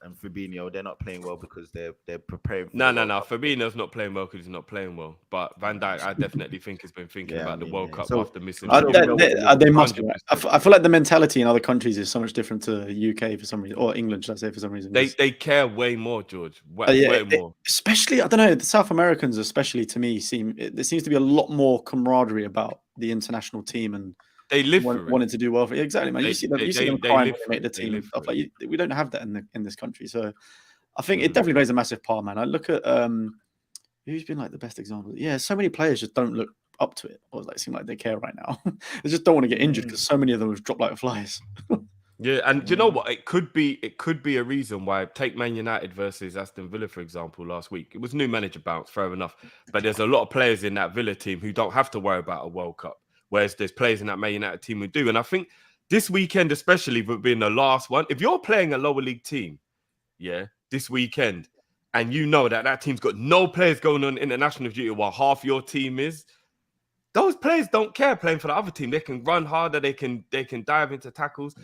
and Fabinho, they're not playing well because they're preparing. No. Fabinho's not playing well because he's not playing well. But Van Dijk, I definitely think has been thinking about the World Cup after missing. They must be. I feel like the mentality in other countries is so much different to the UK for some reason, or England, should I say, for some reason. They care way more, George. Way more. Especially, I don't know, the South Americans, especially to me, there seems to be a lot more camaraderie about the international team, and they live wanting to do well for it. Exactly, man. You see them crying when they make the team and stuff. Like, we don't have that in this country. So I think it definitely plays a massive part, man. I look at who's been like the best example. Yeah, so many players just don't look up to it, or seem like they care right now. They just don't want to get injured because so many of them have dropped like flies. Yeah, and do you know what? It could be a reason why. Take Man United versus Aston Villa, for example, last week. It was new manager bounce, fair enough. But there's a lot of players in that Villa team who don't have to worry about a World Cup, whereas there's players in that Man United team who do. And I think this weekend, especially with being the last one, if you're playing a lower league team, this weekend, and you know that team's got no players going on international duty while half your team is, those players don't care playing for the other team. They can run harder. They can dive into tackles.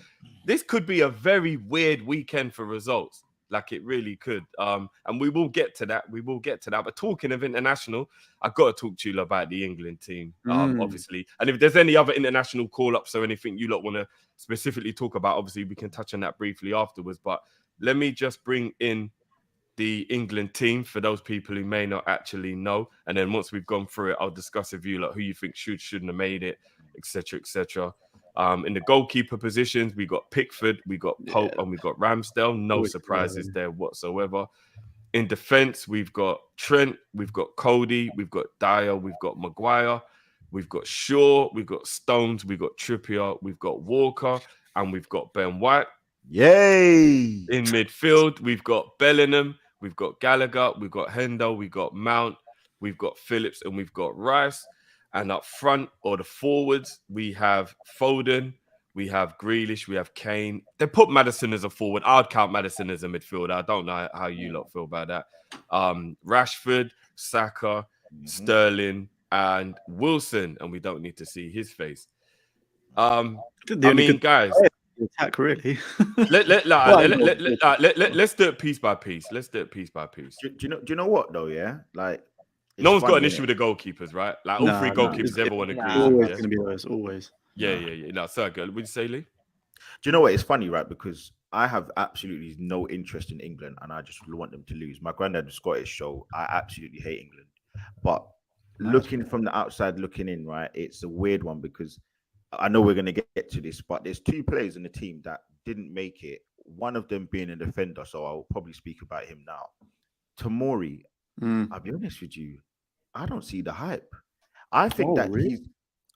This could be a very weird weekend for results. Like it really could. And we will get to that. But talking of international, I've got to talk to you about the England team, obviously. And if there's any other international call-ups or anything you lot want to specifically talk about, obviously we can touch on that briefly afterwards. But let me just bring in the England team for those people who may not actually know, and then once we've gone through it, I'll discuss with you like who you think shouldn't have made it, etc., etc. In the goalkeeper positions, we got Pickford, we got Pope, and we got Ramsdale. No surprises there whatsoever. In defense, we've got Trent, we've got Cody, we've got Dyer, we've got Maguire, we've got Shaw, we've got Stones, we've got Trippier, we've got Walker, and we've got Ben White. Yay! In midfield, we've got Bellingham, we've got Gallagher, we've got Hendo, we've got Mount, we've got Phillips, and we've got Rice. And up front, or the forwards, we have Foden, we have Grealish, we have Kane. They put Maddison as a forward. I'd count Maddison as a midfielder. I don't know how you lot feel about that. Rashford, Saka, Sterling, and Wilson. And we don't need to see his face. Guys... attack really. Let's do it piece by piece. Do you know what though? Yeah, like no one's got an issue with the goalkeepers, right? Like all three goalkeepers, everyone agrees. Always going to be those, always. Yeah. No, so good. Would you say, Lee? Do you know what? It's funny, right? Because I have absolutely no interest in England, and I just want them to lose. My granddad was Scottish, so I absolutely hate England. But looking from the outside, looking in, right? It's a weird one because I know we're going to get to this, but there's two players in the team that didn't make it. One of them being a defender, so I'll probably speak about him now. Tomori, I'll be honest with you, I don't see the hype. I think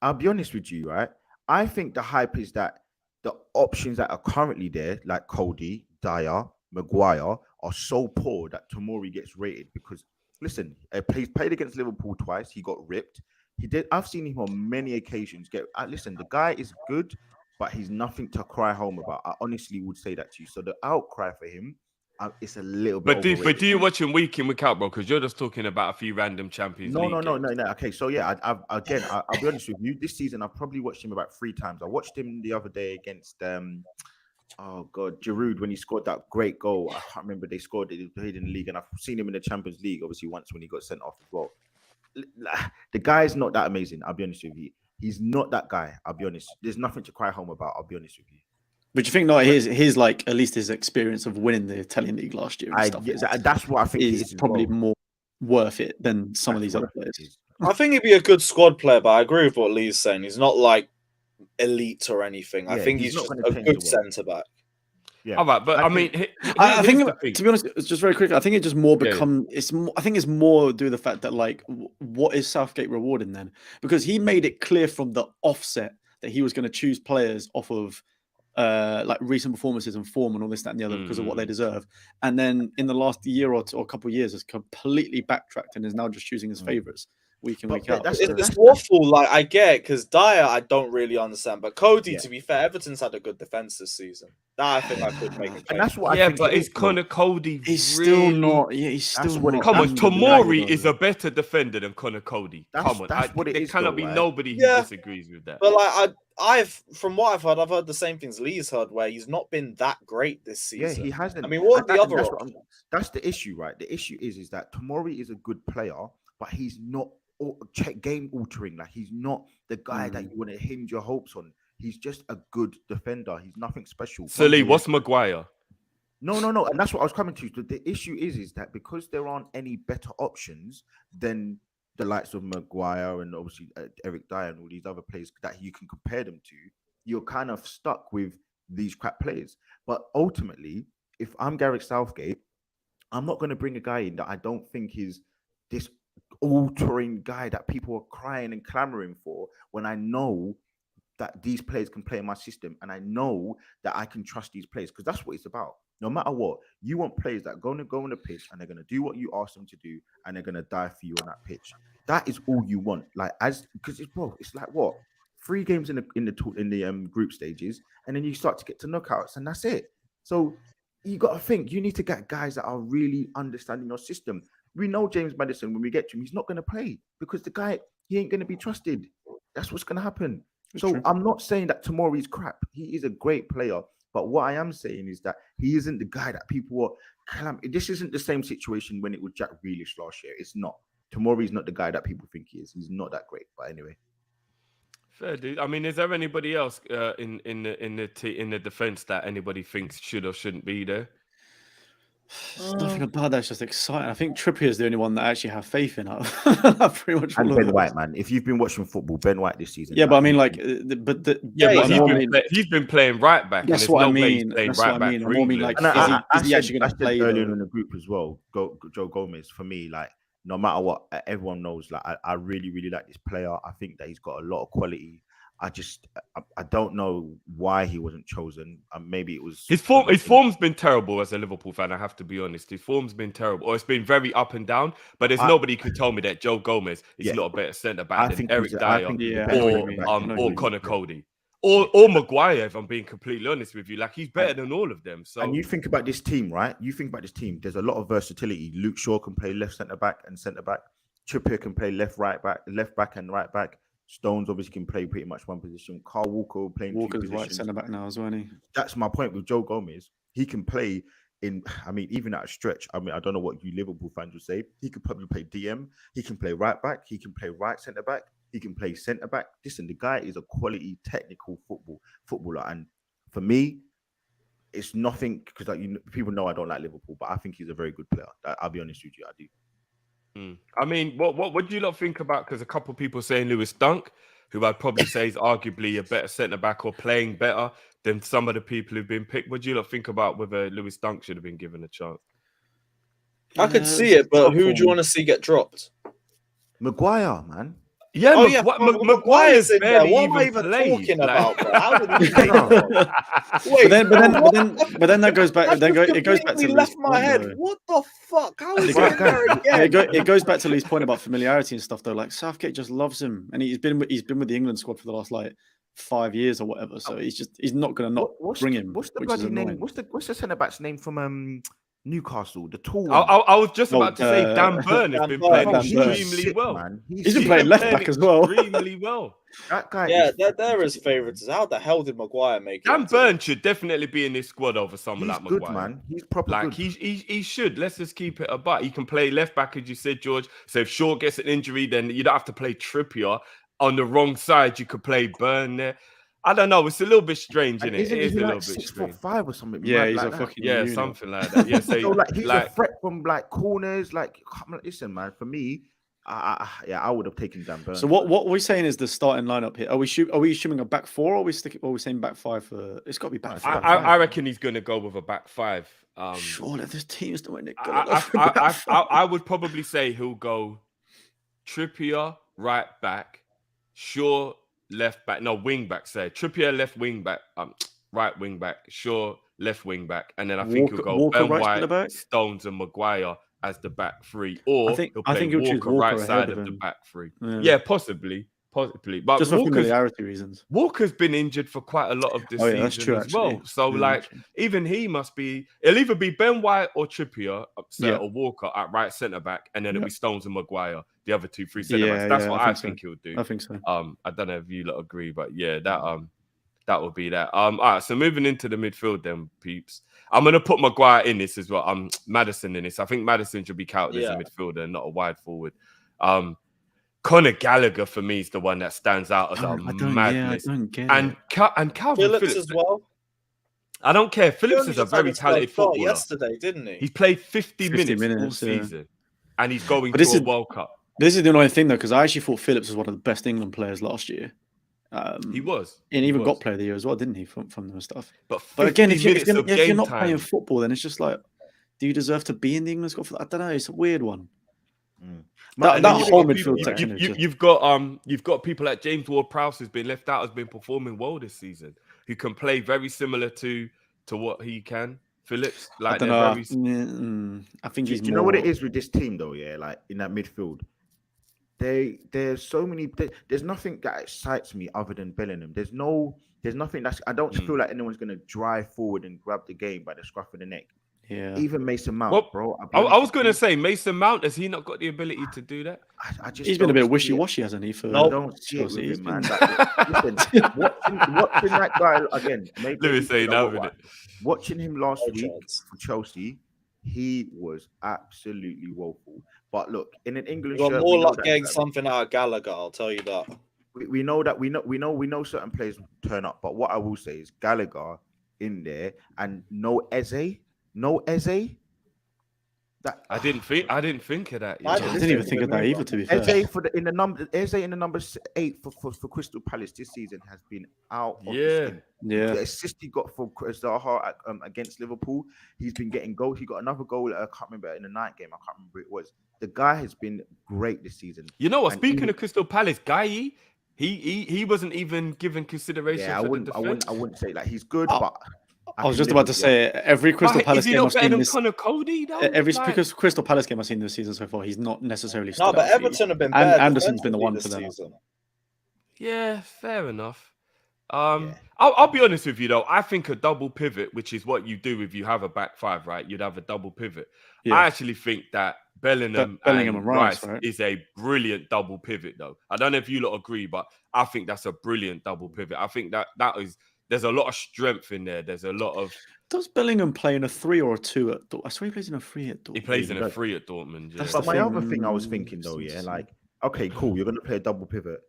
I'll be honest with you, right? I think the hype is that the options that are currently there, like Cody, Dyer, Maguire, are so poor that Tomori gets rated because, listen, he's played against Liverpool twice. He got ripped. I've seen him on many occasions get. Listen, the guy is good, but he's nothing to cry home about. I honestly would say that to you. So the outcry for him, it's a little bit. But do you watch him week in, week out, bro? Because you're just talking about a few random Champions League. No. Okay, so yeah, I'll be honest with you. This season, I've probably watched him about 3 times. I watched him the other day against Oh God, Giroud when he scored that great goal. I can't remember they scored it. They played in the league, and I've seen him in the Champions League. Obviously, once when he got sent off as well. The guy's not that amazing. I'll be honest with you. He's not that guy. I'll be honest. There's nothing to cry home about. I'll be honest with you. But you think not his like at least his experience of winning the Italian league last year and stuff That's what I think is probably more worth it than some of these other players. I think he'd be a good squad player, but I agree with what Lee's saying. He's not like elite or anything. I think he's just a good centre back. Yeah. All right, but I mean, I think to be honest, it's just very quick. I think it just more become it's. I think it's more due to the fact that like, what is Southgate rewarding then? Because he made it clear from the offset that he was going to choose players off of like recent performances and form and all this, that, and the other because of what they deserve. And then in the last year or a couple of years, has completely backtracked and is now just choosing his favourites week in, week out. It's awful. Like I get it because Dyer, I don't really understand, but Cody, to be fair, Everton's had a good defense this season. That I think I could make. And that's what I think. But it's Connor Cody. He's really... still not. Yeah, he's still not. Come on, Tomori is a better defender than Connor Cody. Come on, there cannot be nobody who disagrees with that. But like I've from what I've heard the same things Lee's heard, where he's not been that great this season. Yeah, he hasn't. I mean, what are the other options? That's the issue, right? The issue is that Tomori is a good player, but he's not game altering. Like he's not the guy that you want to hinge your hopes on. He's just a good defender. He's nothing special. So Lee, what's Maguire? No, and that's what I was coming to. The issue is that because there aren't any better options than the likes of Maguire and obviously Eric Dyer and all these other players that you can compare them to, you're kind of stuck with these crap players. But ultimately, if I'm Gareth Southgate, I'm not going to bring a guy in that I don't think is this altering guy that people are crying and clamoring for when I know that these players can play in my system and I know that I can trust these players, because that's what it's about. No matter what, you want players that are going to go on the pitch and they're going to do what you ask them to do and they're going to die for you on that pitch. That is all you want. Like because it's like what 3 games in the group stages, and then you start to get to knockouts, and that's it. So you got to think you need to get guys that are really understanding your system. We know James Maddison, when we get to him, he's not going to play because the guy, he ain't going to be trusted. That's what's going to happen. So I'm not saying that Tomori's crap. He is a great player. But what I am saying is that he isn't the guy that people are. This isn't the same situation when it was Jack Grealish last year. It's not. Tomori's not the guy that people think he is. He's not that great. But anyway. Fair, dude. I mean, is there anybody else in the defense that anybody thinks should or shouldn't be there? There's nothing about that's just exciting. I think Trippier is the only one that I actually have faith in. Pretty much. And Ben White, man. If you've been watching football, Ben White this season. Yeah, but I mean, like, he's been playing right back. That's what I mean. That's what I mean. I mean, like, is he actually going to play earlier in the group as well? Joe Gomez, for me, like, no matter what, everyone knows. Like, I really, really like this player. I think that he's got a lot of quality. I don't know why he wasn't chosen. Maybe it was his form. His form's been terrible as a Liverpool fan. I have to be honest. His form's been terrible, or it's been very up and down. But there's nobody could tell me that Joe Gomez is not a better centre back than Eric Dyer or Connor Cody or Maguire. If I'm being completely honest with you, like he's better than all of them. So, and you think about this team, right? You think about this team. There's a lot of versatility. Luke Shaw can play left centre back and centre back. Trippier can play left back and right back. Stones obviously can play pretty much one position. Carl Walker playing Walker's right centre back now as well. Isn't he? That's my point with Joe Gomez. He can play in. I mean, even at a stretch. I mean, I don't know what you Liverpool fans would say. He could probably play DM. He can play right back. He can play right centre back. He can play centre back. Listen, the guy is a quality technical footballer, and for me, it's nothing because people know I don't like Liverpool, but I think he's a very good player. I'll be honest with you, I do. I mean, what do you lot think about? Because a couple of people saying Lewis Dunk, who I'd probably say is arguably a better centre back or playing better than some of the people who've been picked. What do you lot think about whether Lewis Dunk should have been given a chance? I could see it, but who do you want to see get dropped? Maguire, man. Yeah, Maguire's in there. What am I even talking about? How did he Wait, but then that goes back. It goes back to left my head. Though. What the fuck? How is it there again? It goes back to Lee's point about familiarity and stuff. Though, like Southgate just loves him, and he's been with the England squad for the last 5 years or whatever. So he's not going to bring him. What's the bloody name? What's the centre back's name from Newcastle, the tall I, one. I was just Oh, about to say Dan Burn has Dan been Burn. playing Dan Burn. extremely sick, well. man. He's been playing left back as well. Extremely well. That guy. Yeah, is they're his sick, man. favourites. How the hell did Maguire make it? Dan into Burn this? should definitely be in this squad over someone He's like good, Maguire. man. He's proper Like good. he should. Let's just keep it about. He can play left back, as you said, George. So if Shaw gets an injury, then you don't have to play Trippier. On the wrong side, you could play Burn there. I don't know. It's a little bit strange, And isn't it? isn't It is he a like little bit strange. 6'5" or something? Yeah, mad he's like a that? fucking Yeah, unit. something like that. Yeah, So like he's like a threat from like corners. Like, listen, man. For me, I would have taken Dan Burn. So what we're saying is the starting lineup here. Are we assuming a back four, or are we saying back five for? It's got to be back five. I reckon he's going to go with a back five. Surely this team's the way they're I would probably say he'll go Trippier right back, Shaw left back, no wing back. Say Trippier left wing back, right wing back, Shaw left wing back, and then I think he'll go Walker Ben right White, centre-back? Stones, and Maguire as the back three, or I think he'll play he'll choose Walker Walker right ahead side of of the him. back three. Yeah. Yeah, possibly. But Just for Walker's familiarity reasons. Walker's been injured for quite a lot of this Oh, yeah, season that's true, as well. actually. So, Yeah, like, actually. even he must be. It'll either be Ben White or Trippier Yeah. or Walker at right centre back, and then it'll Yeah. be Stones and Maguire, the other 2-3 centre backs. Yeah, That's yeah, what I I think so. think he'll do. I think so. I don't know if you lot agree, but yeah, that would be that. All right, so moving into the midfield, then, peeps. I'm gonna put Maguire in this as well. Madison in this. I think Madison should be counted as a midfielder and not a wide forward. Conor Gallagher for me is the one that stands out as a madness. I don't get And it. and Calvin Phillips Phillips as well. I don't care. Phillips He is a only very decided to play talented footballer. yesterday, didn't he? He's played 50 50 minutes all yeah. season, and he's going But to this a is- World Cup. This is the annoying thing though, because I actually thought Phillips was one of the best England players last year. He was, and he even was. got player of the year as well, didn't he? From them and stuff. But again, 50 minutes of if game you're not time. playing football, then it's just like, do you deserve to be in the England squad? I don't know. It's a weird one. That And then you've whole got midfield people- section is just- you've got people like James Ward-Prowse who's been left out, has been performing well this season, who can play very similar to what he can. Phillips, I like don't they're know. very. I think Do he's you know what it is with this team though? Yeah, like in that midfield, there's so many. There's nothing that excites me other than Bellingham. There's nothing that's. I don't feel like anyone's gonna drive forward and grab the game by the scruff of the neck. Yeah. Even Mason Mount, Well, bro. I was going to say Mason Mount. Has he not got the ability to do that? I just He's been a don't bit see it. wishy-washy, hasn't he? For I don't see it with Chelsea? He's him, man. been- Like, listen, watching that guy again. Maybe Let me say no, innit? Watching him last No week chance. for Chelsea, he was absolutely woeful. But look, in an England You got shirt, more we know luck that- getting something out of Gallagher, I'll tell you that. we know certain players turn up. But what I will say is Gallagher in there and no Eze. That I didn't think of that. I Yeah. I didn't even think of that either. To be fair, Eze in the number 8 for Crystal Palace this season has been out of the Yeah. skin. yeah. The assist he got for Zaha against Liverpool, he's been getting goals. He got another goal. I can't remember in the night game. I can't remember who it was. The guy has been great this season. You know what? And Speaking even- of Crystal Palace, Guy, he wasn't even given consideration Yeah, I for the wouldn't defense. say like he's good, Oh, but I was just about to say every Crystal Why, Palace is he game I've not better seen than this. Connor Cody though? Every Like- because Crystal Palace game I've seen this season so far, he's not necessarily. No, stood but out for me. Everton have been And better. Anderson's been the defensively one this for them. season. Yeah, fair enough. Yeah. I'll be honest with you though. I think a double pivot, which is what you do if you have a back five, right? You'd have a double pivot. Yeah. I actually think that Bellingham and Rice right? is a brilliant double pivot, though. I don't know if you lot agree, but I think that's a brilliant double pivot. I think that is. There's a lot of strength in there. There's a lot of. Does Bellingham play in a 3 or a 2 at Dortmund? I swear he plays in a 3 at Dortmund. He plays in a does. 3 at Dortmund. Yeah. That's But the my thing. other thing I was thinking though, yeah, like, okay, cool, you're gonna play a double pivot.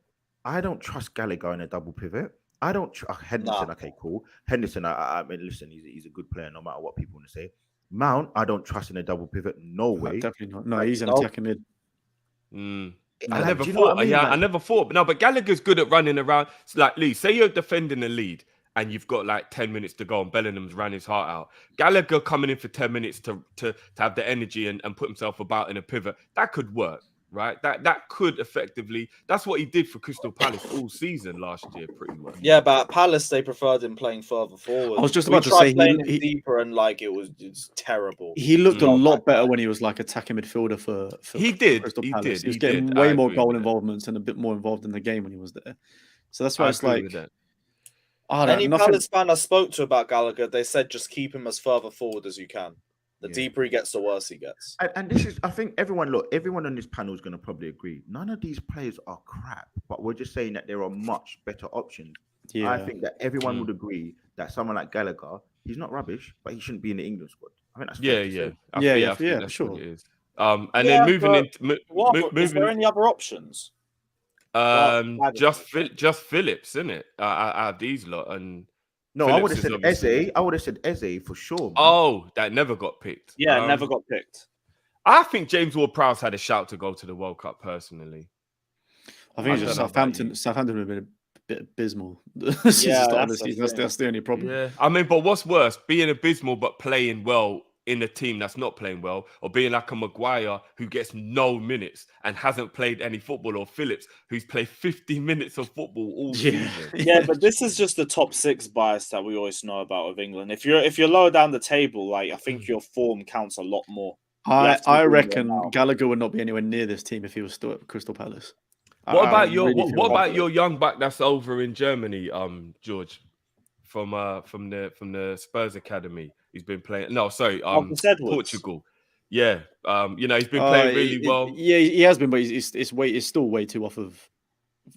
I don't trust Gallagher in a double pivot. I don't trust Henderson. Nah. Okay, cool. Henderson, I mean, listen, he's a good player no matter what people want to say. Mount, I don't trust in a double pivot. No No, way. definitely not. No, Like, he's an no. attacking mid. I Like, never do you know what thought. I mean? Yeah, Like- I never thought. But no, but Gallagher's good at running around. It's like Lee, say you're defending the lead and you've got like 10 minutes to go and Bellingham's ran his heart out. Gallagher coming in for 10 minutes to have the energy and put himself about in a pivot, that could work, right? That could effectively, that's what he did for Crystal Palace all season last year, pretty much. Yeah, but at Palace they preferred him playing further forward. I was just We about to tried say playing him he deeper and like it's terrible. he looked a Mm. lot better when he was like attacking midfielder for He did, Crystal he Palace. did, He was he getting did. way I more agree goal with that. involvements and a bit more involved in the game when he was there. So that's why I it's agree like with that. I don't Any nothing. Palace fan I spoke to about Gallagher, they said just keep him as further forward as you can. The deeper he gets, the worse he gets. And this is, I think everyone on this panel is going to probably agree. None of these players are crap, but we're just saying that there are much better options. Yeah. I think that everyone would agree that someone like Gallagher, he's not rubbish, but he shouldn't be in the England squad. I think that's fair to say. I think that's sure. what it is. And then moving into Is there any other options? just Phillips, isn't it? Out of these lot, and no, Phillips I would have said Eze. I would have said Eze for sure. Man. Oh, that never got picked. Yeah, never got picked. I think James Ward-Prowse had a shout to go to the World Cup personally. I think it's just Southampton. Southampton have been a bit abysmal. Yeah, that's the only problem. Yeah, I mean, but what's worse, being abysmal but playing well in a team that's not playing well, or being like a Maguire who gets no minutes and hasn't played any football, or Phillips who's played 50 minutes of football all season. Yeah, but this is just the top 6 bias that we always know about with England. If you're lower down the table, like I think your form counts a lot more. I reckon Gallagher would not be anywhere near this team if he was still at Crystal Palace. What about your young back that's over in Germany, George, from the Spurs academy? He's been playing. No, sorry, Portugal. Yeah, he's been playing really well. Yeah, he has been, but it's still way too off of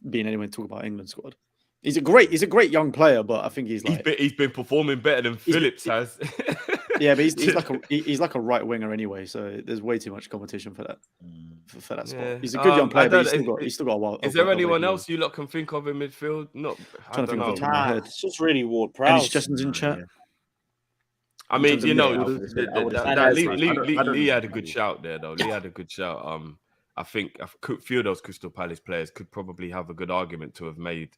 being anyone to talk about England squad. He's a great young player, but I think he's been performing better than Phillips has. Yeah, but he's like a right winger anyway, so there's way too much competition for that spot. Yeah. He's a good young player, but he's still got a while. Is there anyone else you lot can think of in midfield? No, I don't know. It's just really Ward-Prowse. Any suggestions in chat? I mean, Lee had a good shout there, though. Lee had a good shout. I think a few of those Crystal Palace players could probably have a good argument to have made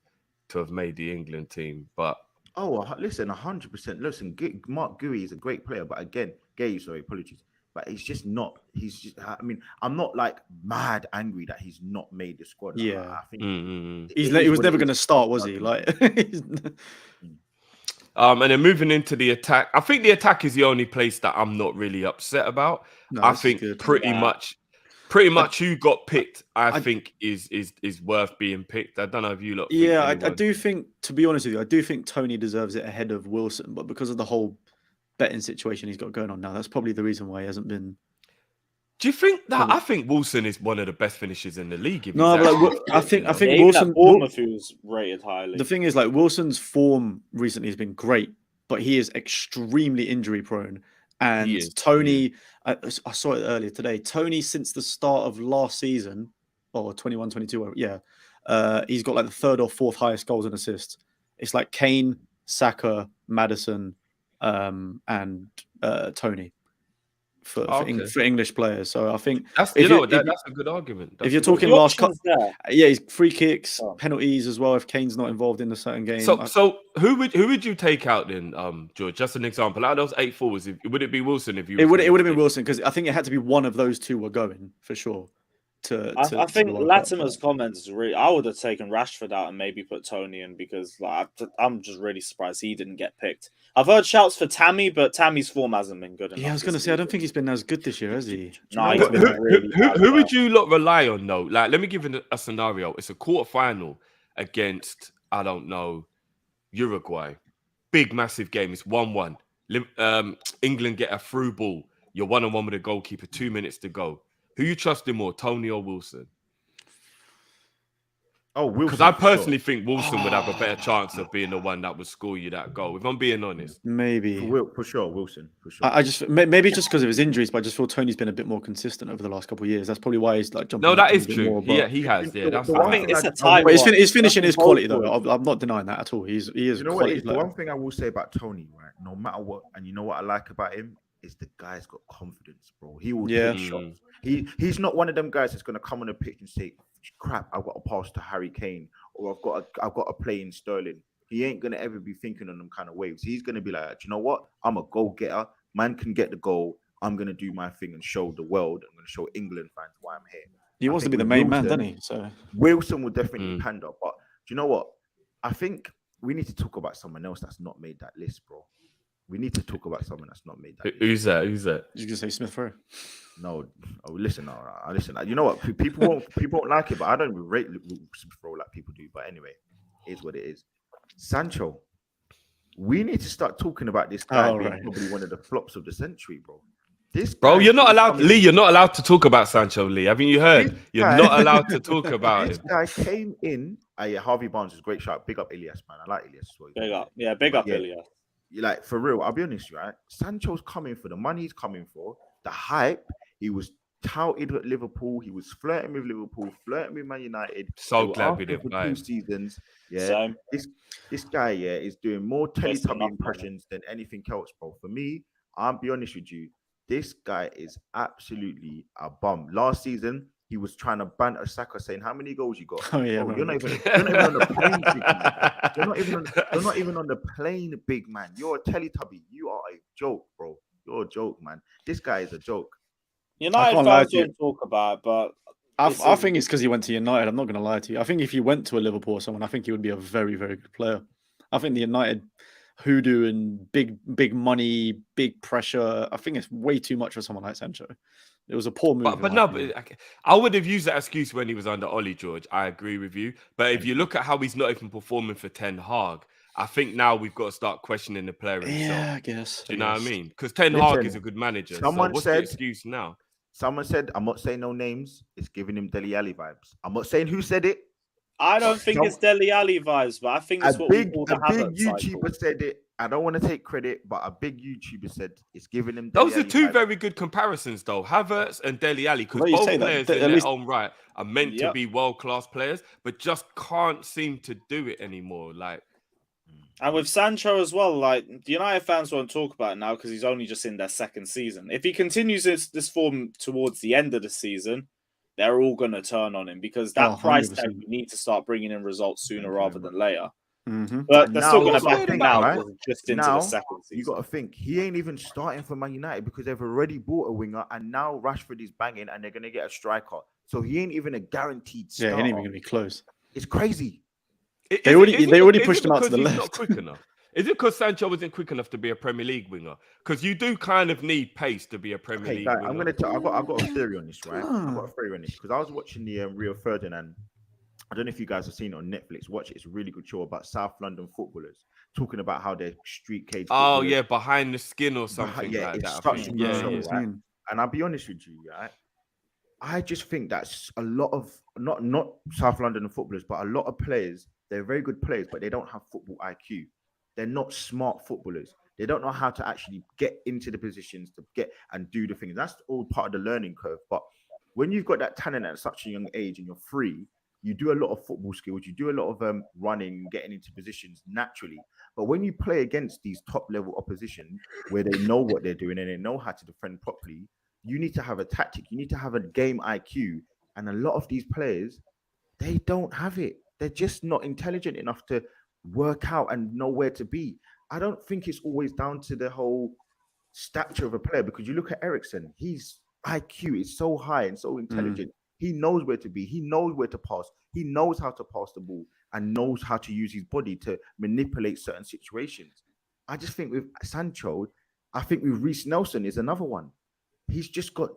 the England team, but. Oh, listen, 100%. Listen, Mark Gui is a great player, but again, apologies. But he's just not. I mean, I'm not like mad angry that he's not made the squad. Yeah, I think he was never going to start, was he? Like, and then moving into the attack, I think the attack is the only place that I'm not really upset about. No, I think pretty much who got picked, I think is worth being picked. I don't know if you lot. Yeah, I do think, to be honest with you, I do think Tony deserves it ahead of Wilson, but because of the whole betting situation he's got going on now, that's probably the reason why he hasn't been. Do you think that? I think Wilson is one of the best finishers in the league. No, but I think Wilson. Bournemouth was rated highly. The thing is, like, Wilson's form recently has been great, but he is extremely injury prone. And Tony, I saw it earlier today. Tony, since the start of last season, or 21-22, he's got like the 3rd or 4th highest goals and assists. It's like Kane, Saka, Maddison, and Tony for English players. So I think that's that's a good argument. If you're talking last couple, he's free kicks, penalties as well. If Kane's not involved in a certain game, so who would you take out then, George? Just an example. Out of those 8 forwards, would it be Wilson? If you it would have been Wilson, because I think it had to be one of those two were going for sure. I think Latimer's comments really. I would have taken Rashford out and maybe put Tony in, because like I'm just really surprised he didn't get picked. I've heard shouts for Tammy, but Tammy's form hasn't been good enough. Yeah, I was going to say, I don't think he's been as good this year, has he? No, who would you lot rely on though? Like, let me give you a scenario. It's a quarterfinal against, I don't know, Uruguay. Big, massive game. It's 1-1. England get a through ball. You're 1-on-1 with a goalkeeper. 2 minutes to go. Who you trusting more, Tony or Wilson? Oh, Wilson. Because I personally think Wilson would have a better chance of being the one that would score you that goal. If I'm being honest, maybe for sure, Wilson. For sure. I just maybe just because of his injuries, but I just feel Tony's been a bit more consistent over the last couple of years. That's probably why he's like jumping. No, that is true. More, yeah, he has. Yeah, that's. I think it's a time. His finishing is quality though. I'm not denying that at all. He is. You know what? The one thing I will say about Tony, right? No matter what, and you know what I like about him is the guy's got confidence, bro. He will take shots. He's not one of them guys that's going to come on the pitch and say, crap, I've got to pass to Harry Kane, or I've got to play in Sterling. He ain't going to ever be thinking on them kind of waves. He's going to be like, you know what? I'm a goal-getter. Man can get the goal. I'm going to do my thing and show the world. I'm going to show England fans why I'm here. He wants to be the main man, doesn't he? So Wilson will definitely pander. But do you know what? I think we need to talk about someone else that's not made that list, bro. We need to talk about someone that's not made that list. Who's that? You're going to say Smith Rowe? No. Oh, listen. Listen. You know what? People won't like it, but I don't rate Smith Rowe like people do. But anyway, it is what it is. Sancho. We need to start talking about this guy being probably one of the flops of the century, bro. This Bro, guy you're not keeps allowed, coming Lee. in. You're not allowed to talk about Sancho, Lee. Haven't you heard? This You're guy- not allowed to talk about This him. guy came in. Yeah, Harvey Barnes is a great shot. Big up Elias, man. I like Elias. Big up. Yeah, big But up, yeah, Ilya. like for real, I'll be honest, right? Sancho's coming for the money he's coming for, the hype. He was touted at Liverpool. He was flirting with Liverpool, flirting with Man United. So They were glad we after didn't for buy 2 him. seasons. Yeah, Same. this guy, yeah, is doing more Wasting Teletubby enough money. impressions than anything else, bro. For me, I'll be honest with you. This guy is absolutely a bum. Last season, he was trying to banter Saka, saying, "How many goals you got? Oh yeah, Bro, man. you're not even on the plane, big man. You're not even on the plane, big man. You're a Teletubby. You are a joke, bro. You're a joke, man. This guy is a joke. United can't lie fans to you. don't talk about it, but I think it's because he went to United. I'm not going to lie to you. I think if he went to a Liverpool or someone, I think he would be a very, very good player. I think the United hoodoo and big money, big pressure. I think it's way too much for someone like Sancho. It was a poor move. But no, but I would have used that excuse when he was under Ollie, George. I agree with you. But if you look at how he's not even performing for Ten Hag, I think now we've got to start questioning the player himself. Yeah, I guess. Do you know what I mean? Because Ten Hag is a good manager. Someone so what's said- the excuse now? Someone said, I'm not saying no names. It's giving him Dele Alli vibes. I'm not saying who said it. I don't think it's Dele Alli vibes, but I think it's what we call the a big Havertz cycle. YouTuber said it. I don't want to take credit, but a big YouTuber said it's giving him. Those Dele are two Alli vibes. very good comparisons, though. Havertz and Dele Alli, because Well, you both say that, players at in their least- own right are meant to Yep. be world-class players, but just can't seem to do it anymore. Like, And with Sancho as well, like the United fans won't talk about it now because he's only just in their second season. If he continues this form towards the end of the season, they're all going to turn on him because that Oh, price tag, 100%. you need to start bringing in results sooner Thank you rather very than later. Mm-hmm. But And they're now still going to what's back weird him about now it, because it's just into now the second You season. got to think he ain't even starting for Man United because they've already bought a winger, and now Rashford is banging, and they're going to get a striker. So he ain't even a guaranteed Yeah, starter. he ain't even going to be close. It's crazy. They already pushed him out to the because he's left. not quick enough? Is it because Sancho isn't quick enough to be a Premier League winger? Because you do kind of need pace to be a Premier Okay, League guys, winger. I'm gonna tell. I've got a theory on this, right? I've got a theory on this because I was watching the Rio Ferdinand. I don't know if you guys have seen it on Netflix. Watch it. It's a really good show about South London footballers talking about how they're street cage. Oh footballers. yeah, behind the skin or something yeah, like it's that. I such think. a good Yeah, show, yeah. right? And I'll be honest with you, right? I just think that's a lot of not South London footballers, but a lot of players. They're very good players, but they don't have football IQ. They're not smart footballers. They don't know how to actually get into the positions to get and do the things. That's all part of the learning curve. But when you've got that talent at such a young age and you're free, you do a lot of football skills. You do a lot of running, getting into positions naturally. But when you play against these top level opposition where they know what they're doing and they know how to defend properly, you need to have a tactic. You need to have a game IQ. And a lot of these players, they don't have it. They're just not intelligent enough to work out and know where to be. I don't think it's always down to the whole stature of a player because you look at Eriksen, his IQ is so high and so intelligent. He knows where to be. He knows where to pass. He knows how to pass the ball and knows how to use his body to manipulate certain situations. I just think with Sancho, I think with Reece Nelson is another one. He's just got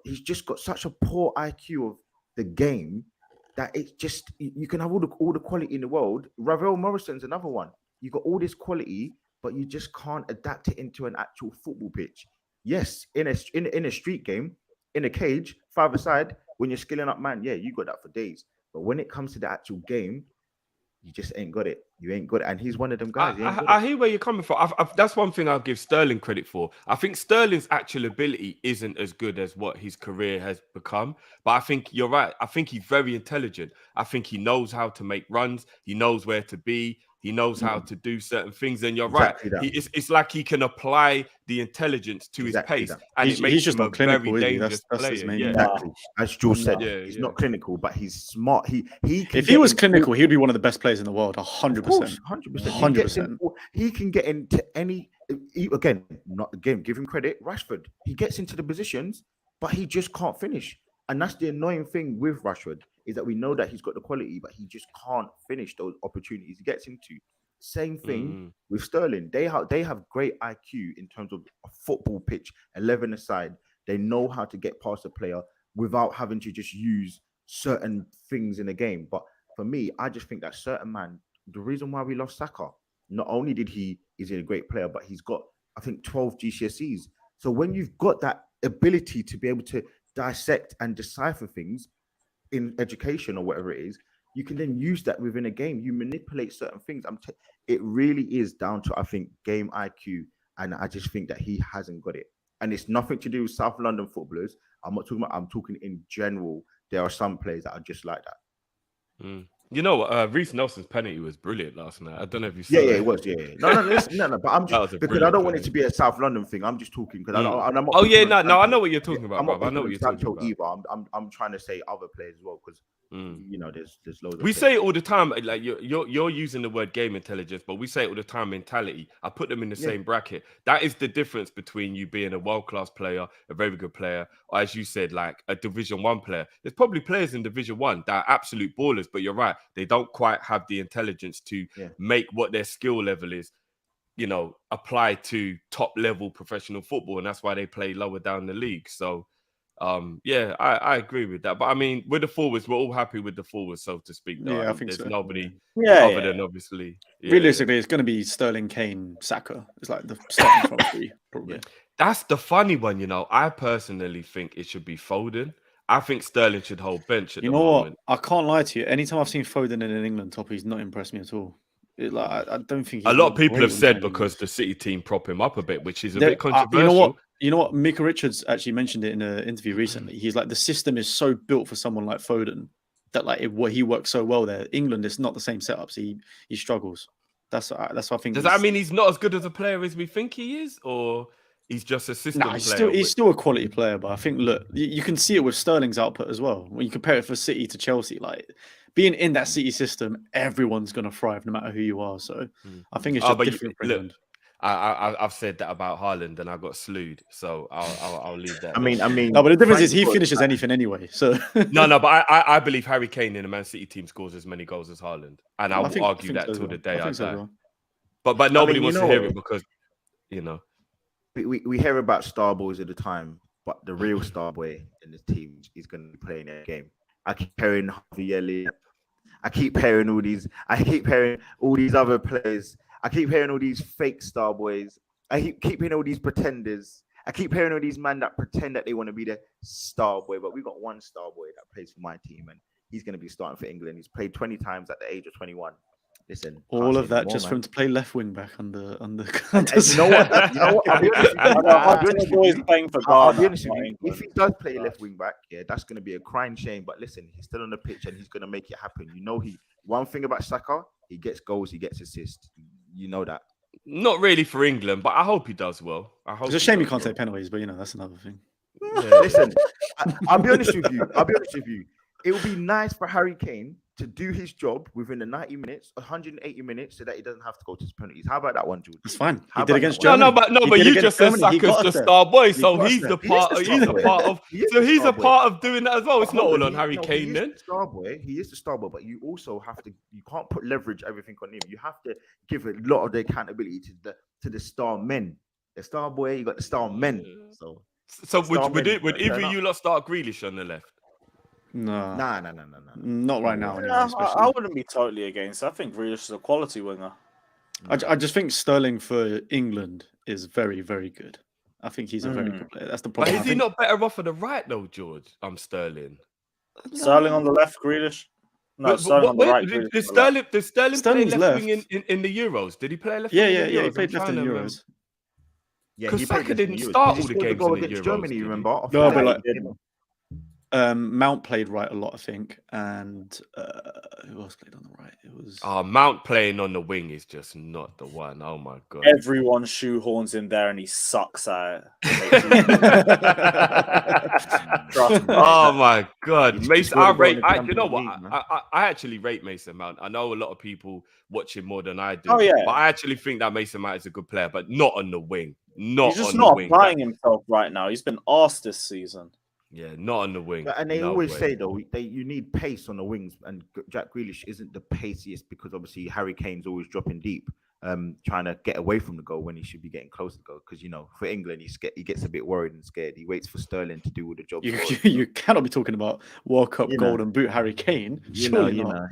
such a poor IQ of the game that it's just you can have all the quality in the world. Ravel Morrison's another one. You got all this quality, but you just can't adapt it into an actual football pitch. Yes, in a street game, in a cage, 5-a-side, when you're skilling up, man, yeah, you got that for days. But when it comes to the actual game, you just ain't got it. You ain't got it. And he's one of them guys. I hear where you're coming from. That's one thing I'll give Sterling credit for. I think Sterling's actual ability isn't as good as what his career has become. But I think you're right. I think he's very intelligent. I think he knows how to make runs. He knows where to be. He knows how to do certain things. And you're Exactly right. that. It's like he can apply the intelligence to Exactly his pace. that. And He's it makes just him a not clinical, very is he? dangerous That's his player. main- Yeah. Exactly. As Jules said, Yeah, he's yeah. not clinical, but he's smart. He can If he was get in- clinical, he'd be one of the best players in the world. 100%. Of course, 100%. 100%. He can get into any. Again, give him credit. Rashford, he gets into the positions, but he just can't finish. And that's the annoying thing with Rashford is that we know that he's got the quality, but he just can't finish those opportunities he gets into. Same thing with Sterling. They have great IQ in terms of a football pitch, 11 aside. They know how to get past a player without having to just use certain things in the game. But for me, I just think that certain man, the reason why we lost Saka, not only is he a great player, but he's got, I think, 12 GCSEs. So when you've got that ability to be able to dissect and decipher things in education or whatever it is, you can then use that within a game. You manipulate certain things. It really is down to, I think, game IQ, and I just think that he hasn't got it. And it's nothing to do with South London footballers. I'm talking in general. There are some players that are just like that. You know, Reece Nelson's penalty was brilliant last night. I don't know if you saw it was. Yeah. No. But I'm just because I don't want it to be a South London thing. I'm just talking because I'm not. Oh yeah, no. I know what you're talking about, bro. I know what you're talking about. Either. I'm trying to say other players as well because there's loads. We say it all the time. Like you're using the word game intelligence, but we say it all the time. Mentality. I put them in the same bracket. That is the difference between you being a world-class player, a very good player, or as you said, like a Division 1 player. There's probably players in Division 1 that are absolute ballers, but you're right. They don't quite have the intelligence to make what their skill level is, apply to top level professional football. And that's why they play lower down the league. So, I agree with that. But I mean, with the forwards, we're all happy with the forwards, so to speak. Though. Yeah, I think there's so. nobody other than obviously. Realistically, it's going to be Sterling, Kane, Saka. It's like the starting front three, probably. Yeah. That's the funny one, I personally think it should be Foden. I think Sterling should hold bench at the moment. What? I can't lie to you. Anytime I've seen Foden in an England top, he's not impressed me at all. I don't think a lot of people have said because the City team prop him up a bit, which is a bit controversial. You know what? Mika Richards actually mentioned it in an interview recently. He's like, the system is so built for someone like Foden that he works so well there. England is not the same setups. He struggles. That's what I think. Does that mean he's not as good as a player as we think he is, or he's just a system player? He's still a quality player, but I think you can see it with Sterling's output as well. When you compare it for City to Chelsea, like being in that City system, everyone's going to thrive no matter who you are. So I think it's just different for England. I've said that about Haaland and I got slewed, so I'll leave that. I mean, no, but the difference is he finishes anything anyway. So no, but I believe Harry Kane in the Man City team scores as many goals as Haaland, and I will argue that till the day I die. But nobody wants to hear it because we hear about star boys at the time, but the real star boy in this team is going to be playing a game. I keep hearing Harvey Elliott. I keep hearing all these other players. I keep hearing all these fake star boys. I keep hearing all these pretenders. I keep hearing all these men that pretend that they want to be the star boy. But we got one star boy that plays for my team, and he's going to be starting for England. He's played 20 times at the age of 21. Listen, all of that just for him to play left wing back under. You know what? I'll be honest with you. If he does play left wing back, that's going to be a crying shame. But listen, he's still on the pitch and he's going to make it happen. One thing about Saka, he gets goals, he gets assists. You know that. Not really for England, but I hope he does well. It's a shame he can't take penalties, but that's another thing. Yeah. Listen, I'll be honest with you. It would be nice for Harry Kane to do his job within the 90 minutes, 180 minutes, so that he doesn't have to go to his penalties. How about that one, George? It's fine. He did against Germany. But you just said Saka's the star boy, so he's a part of doing that as well. It's not all on Harry Kane then. He is the star boy, but you also have to. You can't put leverage everything on him. You have to give a lot of the accountability to the star men. The star boy, you got the star men. So would either you lot start Grealish on the left? No. Not right now. Anyway, I wouldn't be totally against. I think Grealish is a quality winger. I just think Sterling for England is very, very good. I think he's a very good player. That's the problem. But is he not better off on the right though, George? Sterling. Sterling on the left, Grealish. No, Sterling on the right. Did Sterling play left wing in the Euros? Did he play left? Yeah. He played left in the Euros. Because Saka didn't start all the games in the Euros. Germany, remember? No, but Mount played right a lot, I think, and who else played on the right? It was Mount playing on the wing is just not the one. Oh my god! Everyone shoehorns in there, and he sucks at it. Oh my god, Mason! You know what? I actually rate Mason Mount. I know a lot of people watch him more than I do. Oh, yeah. But I actually think that Mason Mount is a good player, but not on the wing. He's just not applying himself right now. He's been arsed this season. Yeah, not on the wing. And they always say though, you need pace on the wings, and Jack Grealish isn't the paciest because obviously Harry Kane's always dropping deep, trying to get away from the goal when he should be getting close to the goal. Because for England, he gets a bit worried and scared. He waits for Sterling to do all the job. You cannot be talking about World Cup Golden Boot Harry Kane. Surely not.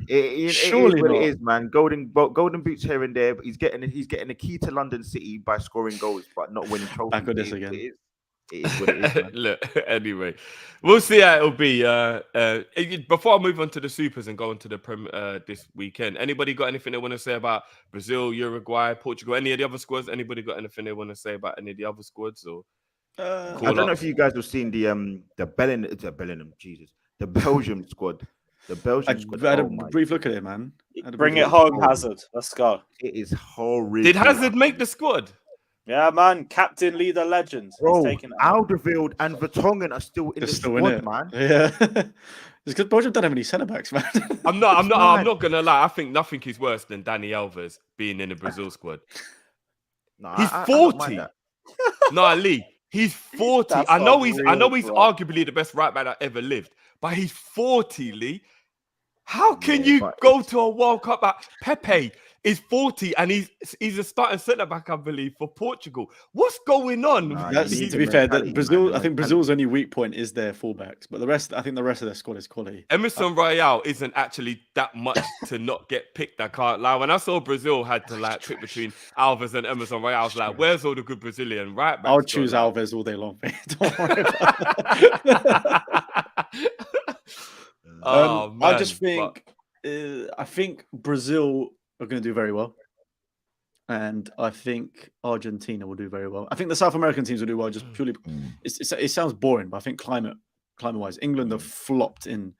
Surely not. It is, man. Golden boots here and there, but he's getting the key to London City by scoring goals, but not winning trophies. Back on this again. It is what it is, man. Look, anyway, we'll see how it'll be. Before I move on to the supers and go into the Prem this weekend, anybody got anything they want to say about Brazil, Uruguay, Portugal, any of the other squads? Anybody got anything they want to say about any of the other squads? Or I don't know if you guys have seen the Bellingham, Jesus, the Belgium squad. The Belgium squad. I had a brief look at it, man. Bring it home, Hazard. Let's go. It is horrible. Did Hazard make the squad? Yeah, man. Captain, leader, legend. Bro, He's taking it. Alderweireld and Vertonghen are still in the squad, man. Yeah. It's because Belgium don't have any centre backs, man. I'm not gonna lie. I think nothing is worse than Dani Alves being in the Brazil squad. No, He's I don't mind 40. that. No, Lee. He's 40. That's I know he's unreal, bro. arguably the best right back that ever lived, but he's 40, Lee. How can Yeah, you but go to a World Cup? Pepe is 40 and he's a starting centre back, I believe, for Portugal. What's going on? Nah, That's, you need to the be fair, mentality, Brazil. man, the I think mentality. Brazil's only weak point is their fullbacks, but I think the rest of their squad is quality. Emerson Royale isn't actually that much to not get picked. I can't lie. When I saw Brazil had to pick between Alves and Emerson Royale, I was like, "Where's all the good Brazilian right backs?" I'll choose Alves all day long, mate. Don't worry about it. Oh, I just man, think I think Brazil are going to do very well, and I think Argentina will do very well. I think the South American teams will do well just purely. It sounds boring, but I think climate wise, England have flopped in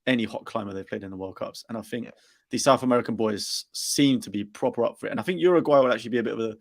any hot climate they've played in the World Cups, and I think the South American boys seem to be proper up for it. And I think Uruguay will actually be a bit of a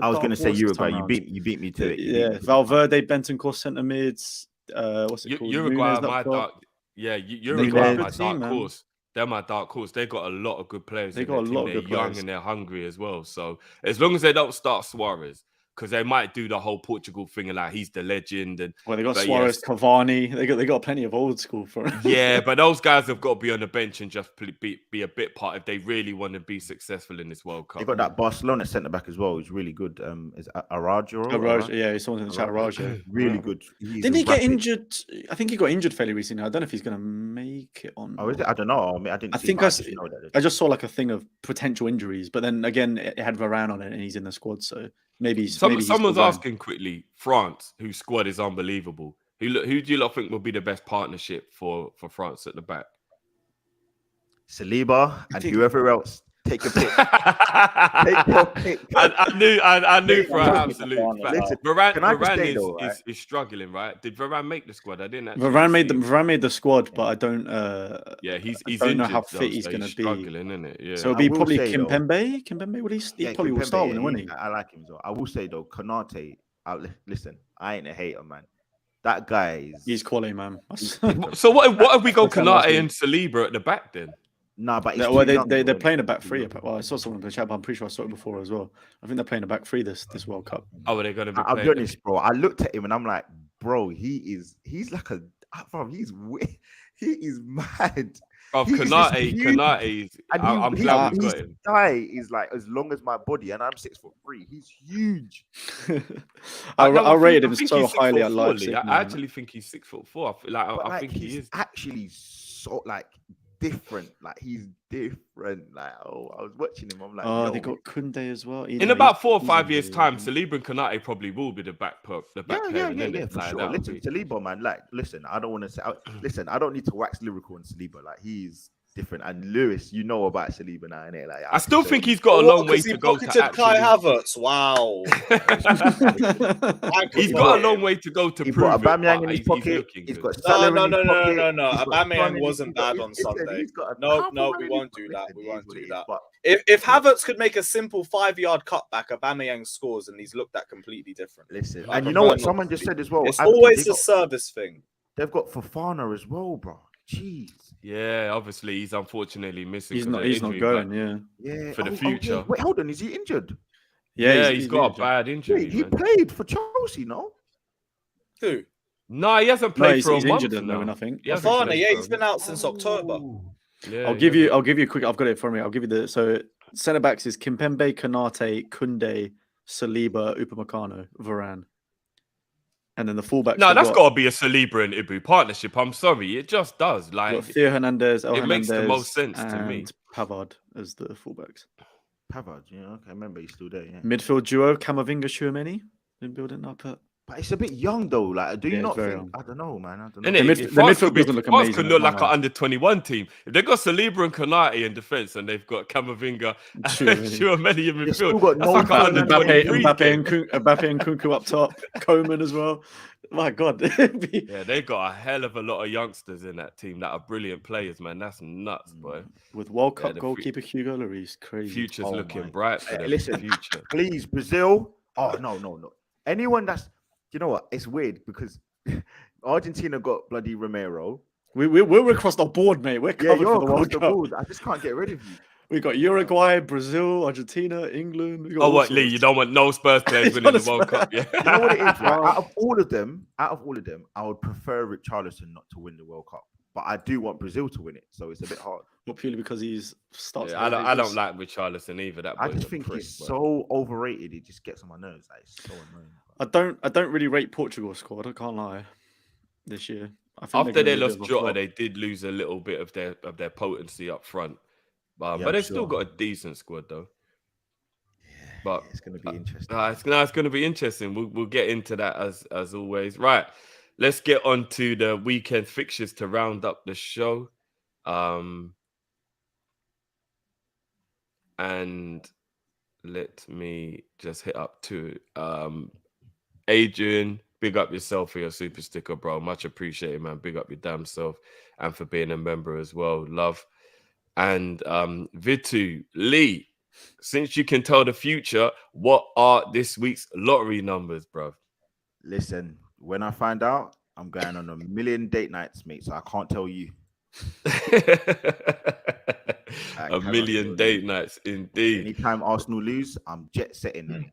I was going to say dark horse this time Uruguay. round. You beat me to it. You beat Yeah, me to it. Valverde, Bentancur centre mids. What's it called? Uruguay, Nunes are my up top. dark. Yeah, got Uruguay, a are good my team, dark man. horse. They're my dark horse. They got a lot of good players. They in got a their team. lot of They're good young players. and they're hungry as well. So as long as they don't start Suarez, because they might do the whole Portugal thing and he's the legend. And Well, they got but Suarez, yes. Cavani. They got plenty of old school for Yeah, but those guys have got to be on the bench and just be a bit part if they really want to be successful in this World Cup. They got that Barcelona centre back as well. He's really good. Is Araujo? Araujo, yeah, someone's in the chat. Araujo, Really good. He's Didn't he get rapid. injured? I think he got injured fairly recently. I don't know if he's going to make it on. Oh, is it? I don't know. I mean, I didn't. I see, think but I just know that. I just saw like a thing of potential injuries, but then again, it had Varane on it, and he's in the squad, so maybe he's. maybe he's Someone's still going. asking quickly, France, whose squad is unbelievable. Who do you lot think will be the best partnership for France at the back? Saliba and think- whoever else. Take a pick. Take your pick. I knew for an Listen, absolute fact. listen, can I just Varane say though, right? is struggling, right? Did Varane make the squad? I didn't. Actually Varane made the squad, but I don't. Yeah, he's don't know injured, how though, fit he's so gonna be. struggling, isn't it? Yeah. So it'll be I will probably say, though- Kimpembe. Kimpembe, will he probably will Kimpembe, start with him, won't he? I like him as well. I will say though, Konate. Listen, I ain't a hater, man. That guy is. He's quality, man. So what if we go That's what I'm Konate asking. and Saliba at the back then? Nah, but he's Yeah, well, too young, they're bro. playing a back Too three. young. Well, I saw someone in the chat, but I'm pretty sure I saw it before as well. I think they're playing a back three this World Cup. Oh, are they going to be? I'll be playing honest, bro. I looked at him and I'm like, bro, he's like a, bro, he is mad. Of He's this Konate, huge- Konate's. And I'm glad we his got him. guy is like as long as my body, and I'm 6'3". He's huge. I No, rated him think so he's highly at 6'4", Leipzig. Lee. I man. actually think he's 6'4". But, I think he he's is. actually so like different. Like he's different. Like I was watching him. I'm like, Oh, yo, they got Kunde as well. In about 4 or 5 years' time, Saliba and Konate probably will be the back player. yeah, innit? for Like, sure. that'll Listen, be- Saliba, man. Like, listen, I don't want to say. Listen, I don't need to wax lyrical on Saliba. Like, he's different. And Lewis, you know about Saliba now, innit? Like, I still can think show he's got a long way Because he to go to pocketed Kai actually. Havertz. Wow. He's got a long way to go to He prove put it. Aubameyang but in his he's pocket. looking He's good. got Salah No. in his pocket. Aubameyang He's got Son in his- wasn't he's got- bad on listen, Sunday. he's got a No, couple we in won't his do pocket. that. We Listen, won't it is what do it is, that. but If Havertz could make a simple 5-yard cutback, Aubameyang scores, and he's looked at completely different. listen, I and you know prefer what? not Someone to just be- said as well. It's Abdi, always the service thing. they've got Fofana as well, bro. Jeez. Yeah, obviously he's unfortunately missing. He's 'cause not. of He's not injury, going. but Yeah. Yeah. For the yeah. future. Wait, hold on. Is he injured? Yeah, he's got a injured. bad injury. Wait, he man. played for Chelsea, no? Who? No, he hasn't No, played he's for a month injured at the now. moment, I think. He hasn't Fofana, played yeah, for he's a been out since October. Oh. Yeah, I'll give you a quick. I've got it from me. I'll give you the centre backs is Kimpembe, Konate, Kunde, Saliba, Upamecano, Varane, and then the fullbacks. No, they've that's got to be a Saliba and Ibu partnership. I'm sorry, it just does. got Like Theo Hernandez. El it makes the Hernandez, most sense to me. and Pavard as the fullbacks. Pavard, yeah, okay. I remember he's still there, yeah. Midfield duo: Camavinga, Tchouaméni. Been building up at But it's a bit young though. Like, do you Yeah, it's not very think? young. I don't know, man. I don't And know. The France midfield doesn't look France amazing, could I look can't like an lie. under-21 team. If they've got Saliba and Konate in defence and they've got Camavinga and Tchouaméni in They've still midfield, got that's no like an under-23 game. Mbappe and Kunku up top, Coman as well. My God. Yeah, they got a hell of a lot of youngsters in that team that are brilliant players, man. That's nuts, boy. With World Cup the goalkeeper Hugo Lloris, crazy. Future's Oh looking my- bright for them. Listen, Future. please, Brazil. Oh no. Anyone that's, you know what? It's weird because Argentina got bloody Romero. We're across the board, mate. We're Yeah, covered you're for the across World the Cup. board. I just can't get rid of you. We got Uruguay, Brazil, Argentina, England. We got Oh, all what, Lee? sorts. You don't want no Spurs players You winning the want World a Cup, yeah? You know what it is, right? Out of all of them, I would prefer Richarlison not to win the World Cup. But I do want Brazil to win it, so it's a bit hard. Not purely because he's starts. Yeah, I don't like Richarlison either. That I boy's just a think prick, he's but- so overrated. It just gets on my nerves. Like, it's so annoying. I don't really rate Portugal's squad. I can't lie. This year, I think After they're they gonna be a lost bit of a Jota, flop. they did lose a little bit of their potency up front. Yeah, But they've still sure. got a decent squad, though. But It's going to be interesting. it's going to be interesting. We'll get into that as always. Right, let's get on to the weekend fixtures to round up the show. And let me just hit up to Adrian. Big up yourself for your super sticker, bro. Much appreciated, man. Big up your damn self and for being a member as well. Love. And Vitu, Lee, since you can tell the future, what are this week's lottery numbers, bro? Listen, when I find out, I'm going on 1 million date nights, mate. So I can't tell you. A million date nights, indeed. Anytime Arsenal lose, I'm jet setting.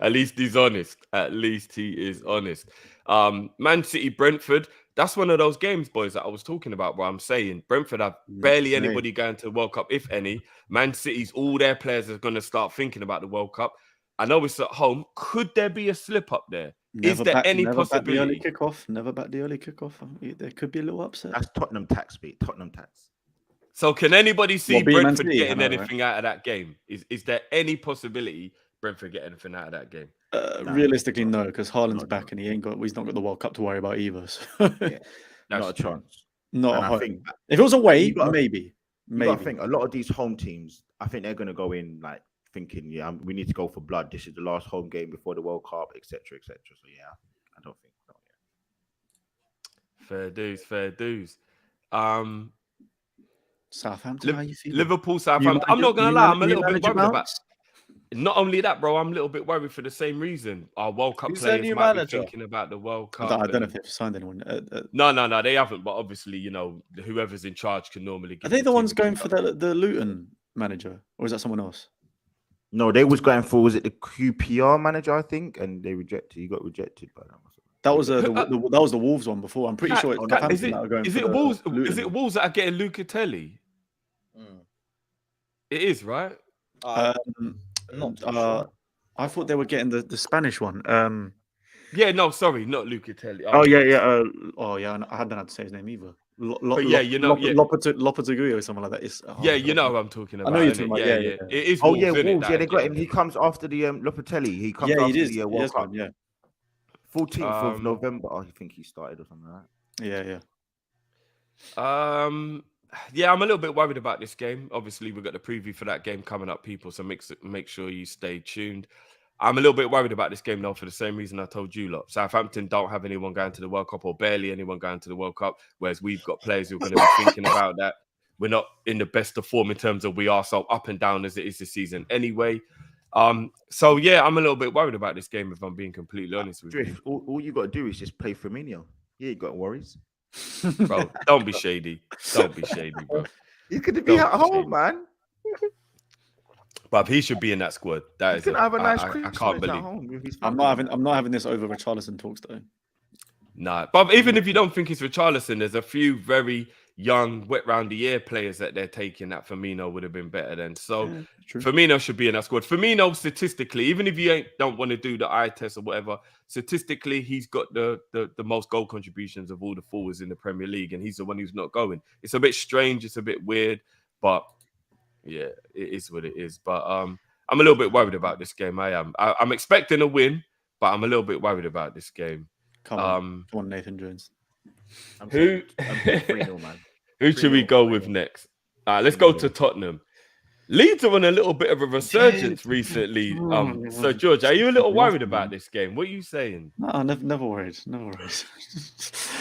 At least he's honest. At least he is honest. Man City, Brentford. That's one of those games, boys, that I was talking about, where I'm saying Brentford have barely anybody going to the World Cup, if any. Man City's, all their players are going to start thinking about the World Cup. I know it's at home. Could there be a slip up there? Is there any possibility? Never back the early kickoff. There could be a little upset. That's Tottenham tax, mate. Tottenham tax. So can anybody see What, being Man Brentford City? I getting know, anything out of that game? Is there any possibility Brentford get anything out of that game? Realistically, no, because Haaland's No, back and he's not got the World Cup to worry about either. So. Yeah. Not a chance. Not And at I home. think If it was away, you gotta- maybe. I think a lot of these home teams, I think they're going to go in like thinking, yeah, we need to go for blood. This is the last home game before the World Cup, etc., etc. So yeah, I don't think so. Yeah. Fair dues. Southampton, how you feeling? Liverpool, Southampton. I'm not gonna lie, I'm a little bit worried about. Bounce? Not only that, bro, I'm a little bit worried for the same reason. Our World Cup Who's their players new might manager? be thinking about the World Cup. I don't know and- if they've signed anyone. No, they haven't. But obviously, you know, whoever's in charge can normally. Are Give they the team ones a going kick for up. the Luton manager, or is that someone else? No, they was going for, was it the QPR manager, I think, and they rejected. He got rejected by them. That was that was the Wolves one before. I'm pretty sure it's Southampton Is it that are going is for it the Wolves? Luton Is it one. Wolves that are getting Lucatelli? It is, right? I'm not too sure. I thought they were getting the Spanish one. Yeah, no, sorry, not Lucatelli. I hadn't had to say his name either. But yeah, you know, yeah. Lopetegui or something like that. It's, Yeah, you know who I'm talking about. I know you're innit? talking about, Yeah. yeah. It is. Oh Wolves, yeah, innit, Wolves. that Yeah, they got again. him. He comes after the Lopetegui. He comes Yeah, after he is. the World Cup. Yeah, 14th of Um, November. I think he started or something like that. yeah. Yeah, I'm a little bit worried about this game. Obviously, we've got the preview for that game coming up, people. So make sure you stay tuned. I'm a little bit worried about this game now for the same reason I told you lot. Southampton don't have anyone going to the World Cup, or barely anyone going to the World Cup, whereas we've got players who are going to be thinking about that. We're not in the best of form in terms of we are so up and down as it is this season anyway. So yeah, I'm a little bit worried about this game if I'm being completely honest with you. Drift. All you got to do is just play Firmino. Yeah, you got worries. Bro, don't be shady. Don't be shady, bro. He's going to be Don't at be home, shady. man. But he should be in that squad. That He's is going to have a nice I Christmas can't at believe. home with his I'm not having this over Richarlison talks though. Nah, but even if you don't think it's Richarlison, there's a few very young, wet round the ear players that they're taking that Firmino would have been better than. So True. Firmino should be in that squad. Firmino, statistically, even if you don't want to do the eye test or whatever, statistically, he's got the most goal contributions of all the forwards in the Premier League, and he's the one who's not going. It's a bit strange, it's a bit weird, but yeah, it is what it is. But I'm a little bit worried about this game. I am. I'm expecting a win, but I'm a little bit worried about this game. Come on, Nathan Jones. I'm Who 3-0, man. who should we 3-0, go with 3-0. next? Let's go to Tottenham. Leeds are on a little bit of a resurgence Yeah. recently. So George, are you a little worried about this game? What are you saying? No, never worried. Never worried.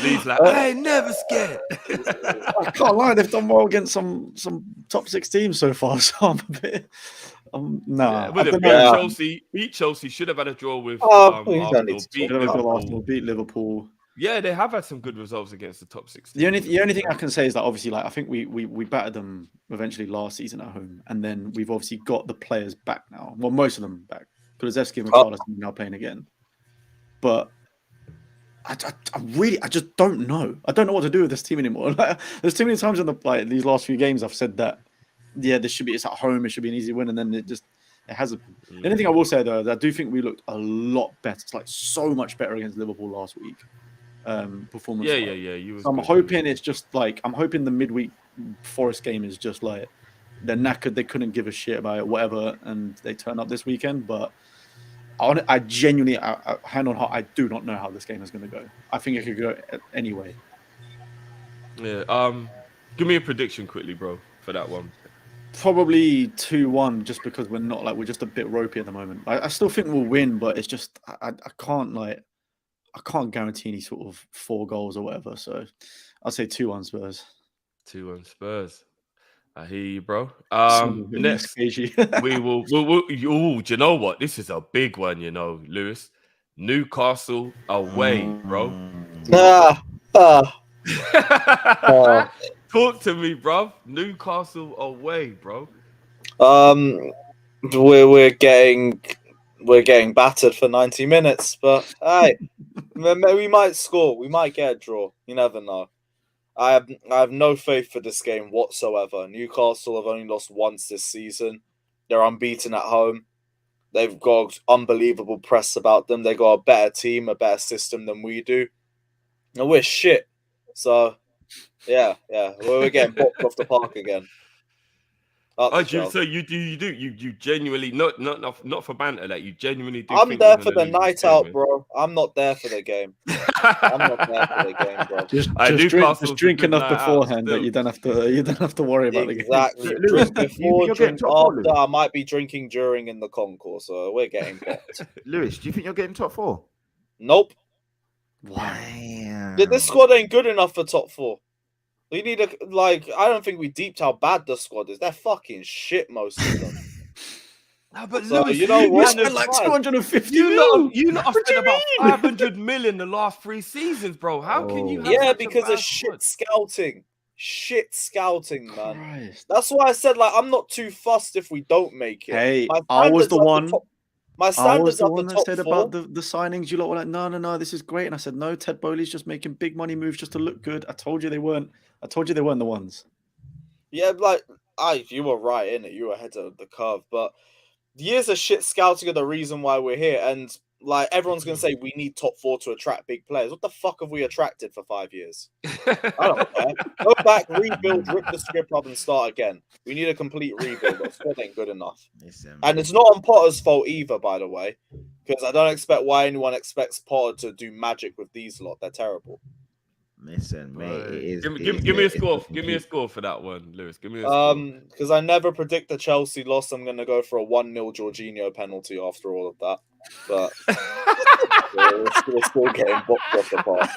Leeds like, I ain't never scared. I can't lie, they've done well against some top 6 teams so far. So I'm a bit. Yeah, I don't beat know. Chelsea. Beat Chelsea. Should have had a draw with we don't need Arsenal. to Beat They've got Liverpool. Arsenal, beat Liverpool. Yeah, they have had some good results against the top 6 The only thing I can say is that obviously, like, I think we battered them eventually last season at home, and then we've obviously got the players back now. Well, most of them back. Kulusevski and McAllister are now playing again. But I just don't know. I don't know what to do with this team anymore. Like, there's too many times in these last few games I've said that, yeah, it's at home, it should be an easy win, and then it hasn't been. The only thing I will say though is I do think we looked a lot better. It's like so much better against Liverpool last week. Performance. Yeah. So I'm hoping it's just like I'm hoping the midweek Forest game is just like they're knackered, they couldn't give a shit about it, whatever, and they turn up this weekend. But I genuinely, hand on heart, I do not know how this game is going to go. I think it could go anyway. Yeah. Give me a prediction quickly, bro, for that one. Probably 2-1, just because we're just a bit ropey at the moment. I still think we'll win, but it's just I can't guarantee any sort of 4 goals or whatever. So I'll say 2-1 Spurs. 2-1 Spurs. I hear you, bro. Next, we will. Do you know what? This is a big one, Lewis. Newcastle away, bro. Talk to me, bro. Newcastle away, bro. We're getting battered for 90 minutes, but hey, we might score. We might get a draw. You never know. I have no faith for this game whatsoever. Newcastle have only lost once this season. They're unbeaten at home. They've got unbelievable press about them. They got a better team, a better system than we do, and we're shit. So, yeah, we're getting popped off the park again. So you genuinely not for banter, like you genuinely do. I'm there for the night out, bro. I'm not there for the game. I'm not there for the game, bro. Just drink enough beforehand that you don't have to worry about the game. Exactly. Drink before, drink after. I might be drinking during in the concourse, so we're getting popped. Lewis, do you think you're getting top 4? Nope. Wow. This squad ain't good enough for top 4. We need I don't think we deeped how bad the squad is. They're fucking shit, most of them. No, but so, Lewis, you know what? You spent like 250 You lot have spent about 500 million the last 3 seasons, bro. How can you have because of shit scouting. Shit scouting, man. Christ. That's why I said, I'm not too fussed if we don't make it. Hey, I was the one. My standards are the that top said 4. about the signings. You lot were like, no, this is great. And I said, no, Ted Bowley's just making big money moves just to look good. I told you they weren't the ones. Yeah, you were right, innit? You were ahead of the curve. But years of shit scouting are the reason why we're here. And everyone's gonna say we need top 4 to attract big players. What the fuck have we attracted for 5 years? I don't care. Go back, rebuild, rip the script up, and start again. We need a complete rebuild. That squad ain't good enough. And it's not on Potter's fault either, by the way, because I don't expect why anyone expects Potter to do magic with these lot. They're terrible. Listen, mate. Give me a score. Give me a score for that one, Lewis. Give me a score. Because I never predict the Chelsea loss. I'm gonna go for a 1-0 Jorginho penalty after all of that. But we're still getting boxed off the park.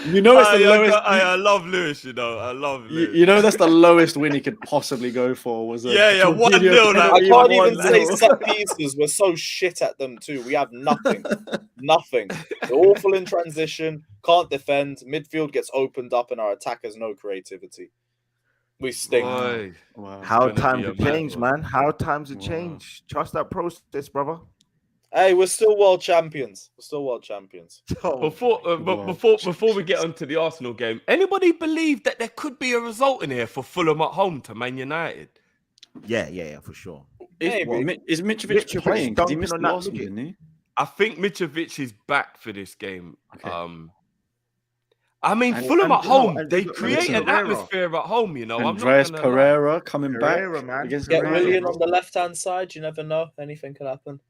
You know it's the lowest. I love Lewis. I love Lewis. You know that's the lowest win he could possibly go for. Was 1-0. I can't even say set pieces. We're so shit at them too. We have nothing. Nothing. We're awful in transition. Can't defend. Midfield gets opened up, and our attack has no creativity. We stink. Wow. How times have changed, man. How times have changed. Trust that process, brother. Hey, we're still world champions. Before we get onto the Arsenal game, anybody believe that there could be a result in here for Fulham at home to Man United? Yeah, for sure. Is Mitrovic playing? He missed the last one, didn't he? I think Mitrovic is back for this game. Okay. I mean, And- Fulham at home, and they they've got create an Pereira. atmosphere at home, you know. Andreas I'm not gonna lie. Pereira coming Pereira, back man. against Get Pereira, Willian bro. on the left-hand side. You never know. Anything can happen.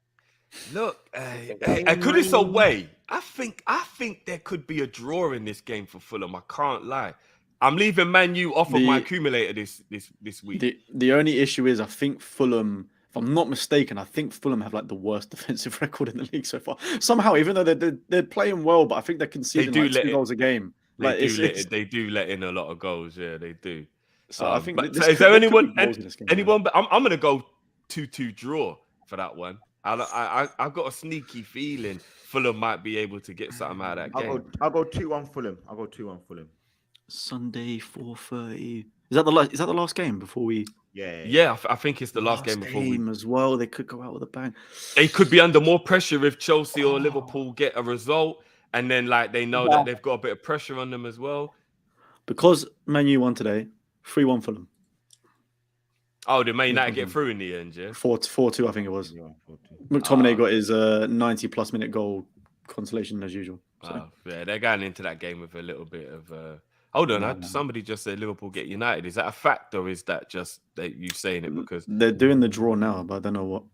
Look, think could this away? I think there could be a draw in this game for Fulham. I can't lie. I'm leaving Man U off of my accumulator this week. The only issue is I think Fulham, if I'm not mistaken, I think Fulham have like the worst defensive record in the league so far. Somehow, even though they're playing well, but I think they're conceding do like let 2 it- goals a game. Like They do let in a lot of goals. Yeah, they do. So I think but this is could- there there could be anyone? goals in this game, Anyone? But I'm gonna go 2-2 draw for that one. I've got a sneaky feeling Fulham might be able to get something out of that game. I'll go 2-1 Fulham. I'll go 2-1 Fulham. Sunday 4:30. Is that the last game before we? Yeah, I think it's the last game before we. as well. They could go out with a bang. They could be under more pressure if Chelsea or Liverpool get a result, and then like they know that they've got a bit of pressure on them as well. Because Man U won today, 3-1 Fulham. Oh, did Man United get through in the end? Yeah, 4-2, I think it was. Yeah, 4-2. McTominay got his 90+ minute goal consolation as usual. So. yeah, they're going into that game with a little bit of. Hold on, somebody just said Liverpool get United. Is that a fact or is that just you saying it because they're doing the draw now? But I don't know what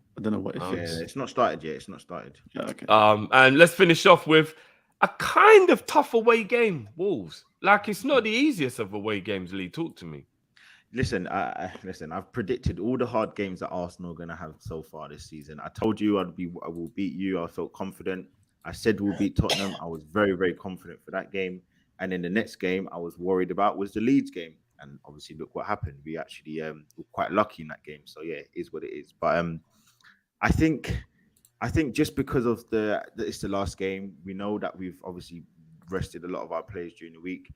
it is. Yeah, it's not started yet. It's not started. Yeah, okay. And let's finish off with a kind of tough away game, Wolves. Like it's not the easiest of away games. Lee, talk to me. Listen, I've predicted all the hard games that Arsenal are going to have so far this season. I told you I will beat you. I felt confident. I said we'll beat Tottenham. I was very, very confident for that game. And then the next game I was worried about was the Leeds game. And obviously, look what happened. We actually were quite lucky in that game. So yeah, it is what it is. But I think just because of it's the last game, we know that we've obviously rested a lot of our players during the week.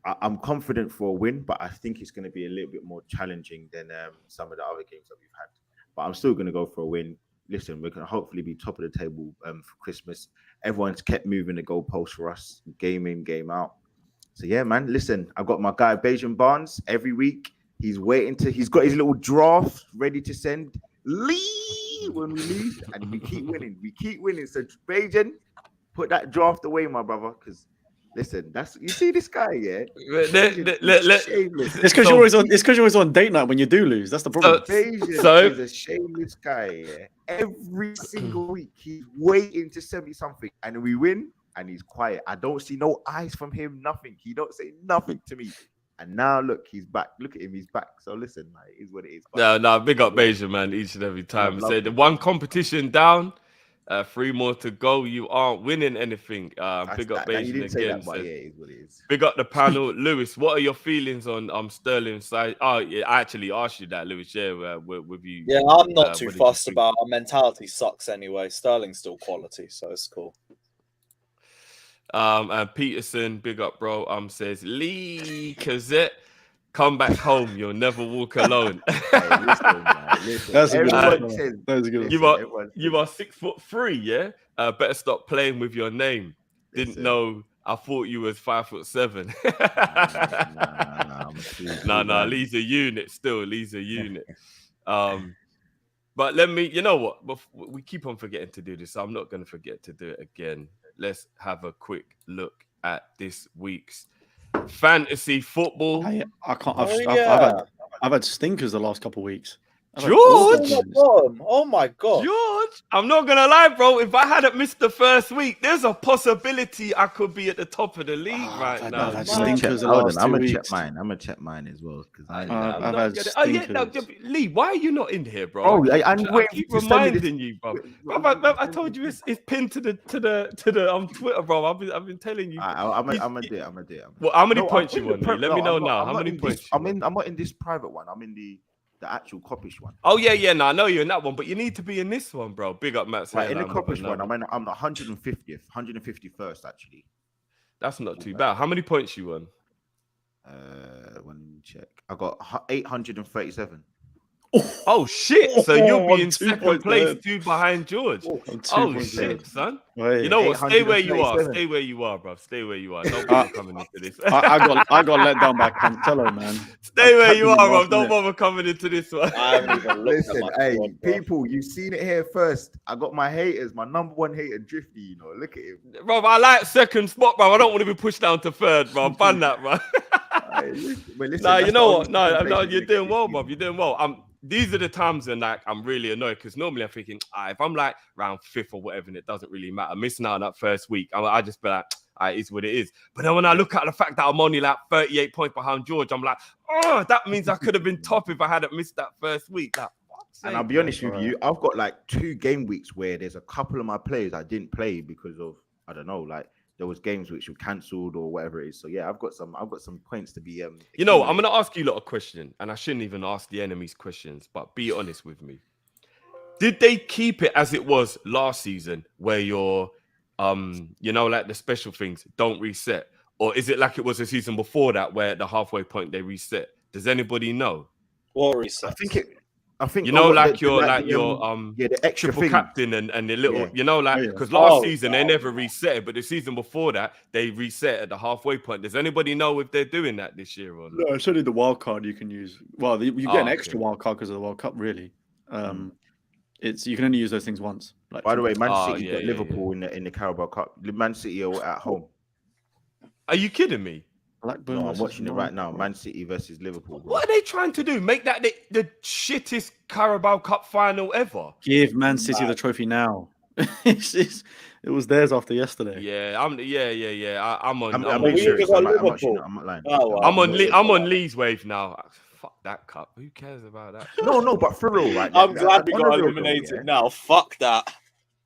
I'm confident for a win, but I think it's going to be a little bit more challenging than some of the other games that we've had. But I'm still going to go for a win. Listen, we're going to hopefully be top of the table for Christmas. Everyone's kept moving the goalposts for us, game in, game out. So yeah, man, listen, I've got my guy, Bajan Barnes, every week. He's got his little draft ready to send Lee when we leave, and we keep winning. So Bajan, put that draft away, my brother, because listen, you see this guy, yeah? It's because you're always on date night when you do lose. That's the problem. He's a shameless guy, yeah? Every single week, he's waiting to send me something, and we win, and he's quiet. I don't see no eyes from him, nothing. He don't say nothing to me. And now, look, he's back. Look at him, he's back. So listen, man, it is what it is. No, big up Beja, man, each and every time. Said one competition down, 3 more to go. You aren't winning anything. Big up Beja again. That, but yeah, it is what it is. Big up the panel. Lewis, what are your feelings on Sterling's side? Oh, yeah, I actually asked you that, Lewis. Yeah, with you. Yeah, I'm not too fussed about our mentality. Sucks anyway. Sterling's still quality, so it's cool. And Peterson, big up, bro. Says Lee Cazette, come back home. You'll never walk alone. Listen. That's a good one. You are 6'3", yeah. Better stop playing with your name. Didn't know. I thought you was 5'7". Nah. Lee's a unit still. Lee's a unit. But let me. You know what? We keep on forgetting to do this. So I'm not going to forget to do it again. Let's have a quick look at this week's fantasy football. I can't. I've had stinkers the last couple of weeks. George! Oh my god! George! I'm not gonna lie, bro. If I hadn't missed the first week, there's a possibility I could be at the top of the league right now. I've had stinkers the last 2 weeks. I'm gonna check mine as well because I've had stinkers. Lee, why are you not in here, bro? Oh, I keep reminding you, bro. I told you it's pinned to the on Twitter, bro. I've been telling you. I'm gonna do it. Well, how many points you want? Let me know now. How many points? I'm not in this private one. I'm in the actual Kopish one. Oh yeah. No, I know you're in that one, but you need to be in this one, bro. Big up, Matt. Right, in the Kopish one, I'm 151st actually. That's not too bad. How many points you won? Let me check. I got 837. Oh shit! So you'll be I'm in 2 second points place, ahead. 2 behind George. I'm 2 Oh points shit, ahead. son! Wait. You know what? Stay where you are. 837. Stay where you are, bro. Stay where you are. Don't bother coming into this. I got let down by Cancelo, man. Stay I where tapped you him are, bro. last Don't minute. bother coming into this one. I haven't even looked at Listen, my hey, squad, bro. people, you've seen it here first. I got my haters, my number one hater, Drifty. You know, look at him. Bro, I like second spot, bro. I don't want to be pushed down to third, bro. Ban that, bro. Hey, listen, Nah, that's you the know only what? No, second place you're gonna get doing this well, season. bro. You're doing well. These are the times when like I'm really annoyed because normally I'm thinking, if I'm like round 5th or whatever, and it doesn't really matter. Missing out on that first week, I just be like, it's what it is. But then when I look at the fact that I'm only like 38 points behind George, I'm like, oh, that means I could have been top if I hadn't missed that first week. Like, And I'll be honest with you, I've got like 2 game weeks where there's a couple of my players I didn't play because of, I don't know, like there was games which were cancelled or whatever it is. So yeah, I've got some points to be You know, I'm gonna ask you a lot of questions, and I shouldn't even ask the enemies questions, but be honest with me. Did they keep it as it was last season where you're you know, like the special things don't reset? Or is it like it was the season before that where at the halfway point they reset? Does anybody know? What resets? I think you know, what like the- your like your the extra triple thing. captain and the little, Yeah. you know, like Oh, yeah. because last Oh, season they never reset it, but the season before that they reset at the halfway point. Does anybody know if they're doing that this year or not? No, it's only the wild card you can use. Well, you get an okay. extra wild card because of the World Cup, really. It's you can only use those things once. Like, By the way, Man Oh, City yeah, got yeah, Liverpool in the Carabao Cup. Man City are at home. Are you kidding me? Blackburn No, I'm versus watching it right now. Norwich. Man City versus Liverpool. Bro. What are they trying to do? Make that the shittest Carabao Cup final ever? Give Man City the trophy now. It was theirs after yesterday. Yeah, I'm on. I'm But being we serious. got I'm not Liverpool. lying. Oh, well. I'm on Liverpool. Lee's wave now. Fuck that cup. Who cares about that? No, but for real, right? I'm glad we on got a real eliminated though, yeah? now. Fuck that.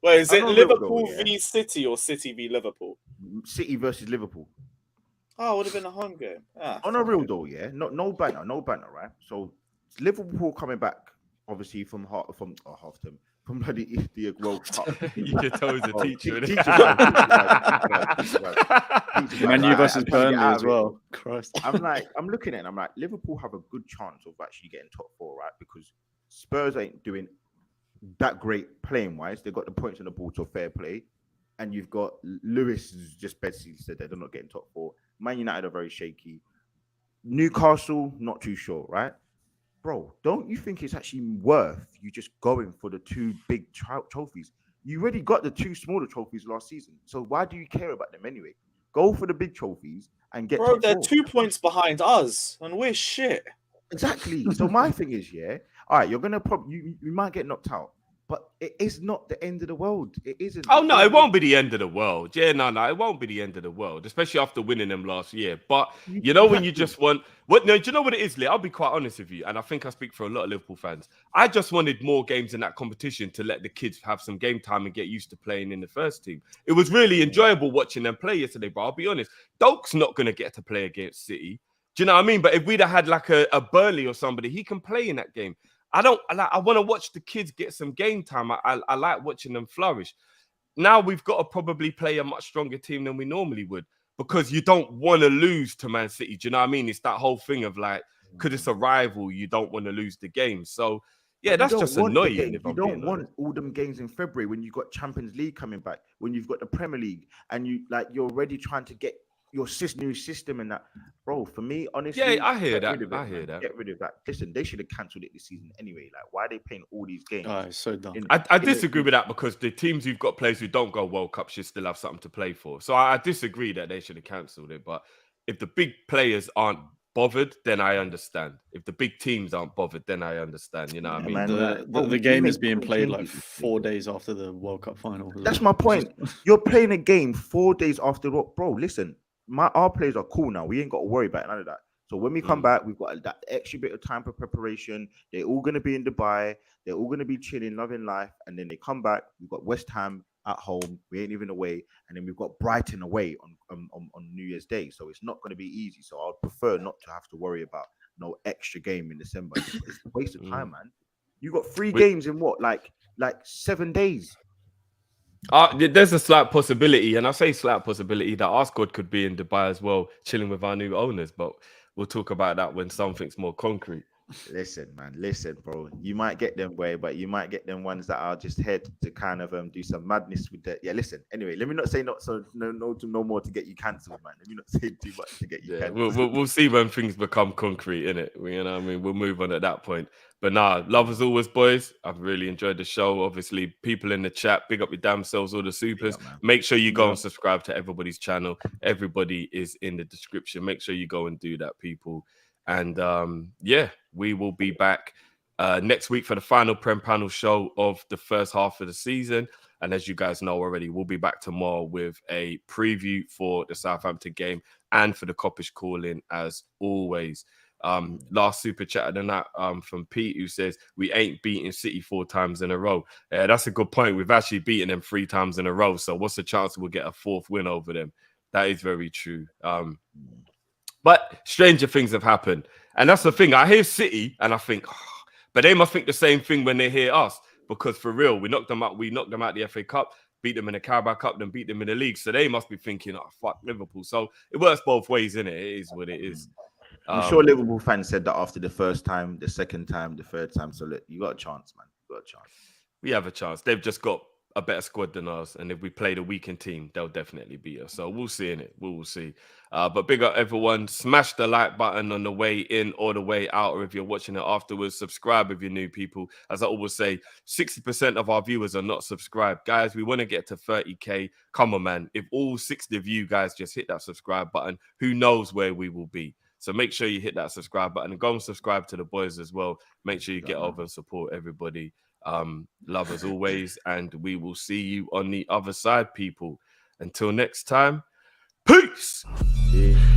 Wait, is On it a real Liverpool though, yeah? v City or City v Liverpool? City versus Liverpool. Oh, it would have been a home game. On a real though, yeah. No banner, right? So Liverpool coming back, obviously from half term, from the World Cup. You can tell he's a teacher. innit? Man U versus I'm trying to get Burnley out as of it. well. Christ. I'm looking at it and I'm like, Liverpool have a good chance of actually getting top 4, right? Because Spurs ain't doing that great playing wise. They got the points on the ball to fair play. And you've got Lewis just basically said they're not getting top 4. Man United are very shaky. Newcastle, not too sure, right? Bro, don't you think it's actually worth you just going for the 2 big trophies? You already got the 2 smaller trophies last season. So why do you care about them anyway? Go for the big trophies and get Bro, top they're 4. 2 points behind us, and we're shit. Exactly. So my thing is, yeah, all right, you're gonna you might get knocked out, but it is not the end of the world. It isn't. Oh no, it won't be the end of the world. Yeah, no, it won't be the end of the world, especially after winning them last year. But you know, when you just want do you know what it is, Lee? I'll be quite honest with you, and I think I speak for a lot of Liverpool fans. I just wanted more games in that competition to let the kids have some game time and get used to playing in the first team. It was really enjoyable watching them play yesterday, but I'll be honest, Doak's not gonna get to play against City. Do you know what I mean? But if we'd have had like a Burnley or somebody, he can play in that game. I want to watch the kids get some game time. I like watching them flourish. Now we've got to probably play a much stronger team than we normally would because you don't want to lose to Man City. Do you know what I mean? It's that whole thing of like, because it's a rival, you don't want to lose the game. So yeah, that's just annoying. You don't want all them games in February when you got Champions League coming back, when you've got the Premier League, and you're already trying to get your new system and that, bro. For me, honestly, yeah, I hear that. Get rid of that. Listen, they should have cancelled it this season anyway. Like, why are they playing all these games? Oh, it's so dumb. I disagree with that because the teams who've got players who don't go World Cup should still have something to play for. So I disagree that they should have cancelled it. But if the big players aren't bothered, then I understand. If the big teams aren't bothered, then I understand. You know what I mean? Man, the game is being played like 4 days after the World Cup final. That's my point. You're playing a game 4 days after, bro. Listen. Our players are cool now. We ain't got to worry about none of that. So when we come back, we've got that extra bit of time for preparation. They're all going to be in Dubai. They're all going to be chilling, loving life. And then they come back. We've got West Ham at home. We ain't even away. And then we've got Brighton away on New Year's Day. So it's not going to be easy. So I'd prefer not to have to worry about no extra game in December. It's a waste of time, man. You got 3 games in what, like 7 days. There's a slight possibility, and I say slight possibility that our squad could be in Dubai as well, chilling with our new owners. But we'll talk about that when something's more concrete. Listen, man, listen, bro. You might get them, boy, but you might get them ones that are just head to kind of do some madness with that. Yeah, listen. Anyway, let me not say no more to get you cancelled, man. Let me not say too much to get you Yeah, cancelled. we'll see when things become concrete, innit? You know what I mean? We'll move on at that point. But nah, love as always, boys. I've really enjoyed the show. Obviously, people in the chat, big up your damn selves, all the supers. Man. Make sure you go and subscribe to everybody's channel. Everybody is in the description. Make sure you go and do that, people. And yeah, we will be back next week for the final Prem panel show of the first half of the season. And as you guys know already, we'll be back tomorrow with a preview for the Southampton game and for the Kopish call-in as always. Last super chat of the night from Pete, who says we ain't beating City 4 times in a row. That's a good point. We've actually beaten them 3 times in a row. So what's the chance we'll get a 4th win over them? That is very true. But stranger things have happened. And that's the thing. I hear City and I think, oh, but they must think the same thing when they hear us. Because for real, we knocked them out. We knocked them out the FA Cup, beat them in the Carabao Cup, then beat them in the league. So they must be thinking, oh, fuck Liverpool. So it works both ways, innit? It is what it is. I'm sure Liverpool fans said that after the first time, the second time, the third time. So look, you got a chance, man. You got a chance. We have a chance. They've just got a better squad than us, and if we played a weakened team, they'll definitely beat us. So we'll see in it. We will see. But big up everyone. Smash the like button on the way in or the way out, or if you're watching it afterwards, subscribe if you're new people. As I always say, 60% of our viewers are not subscribed. Guys, we want to get to 30K. Come on, man. If all 60 of you guys just hit that subscribe button, who knows where we will be. So make sure you hit that subscribe button and go and subscribe to the boys as well. Make sure you get over and support everybody. Love as always, and we will see you on the other side, people. Until next time, peace. Yeah.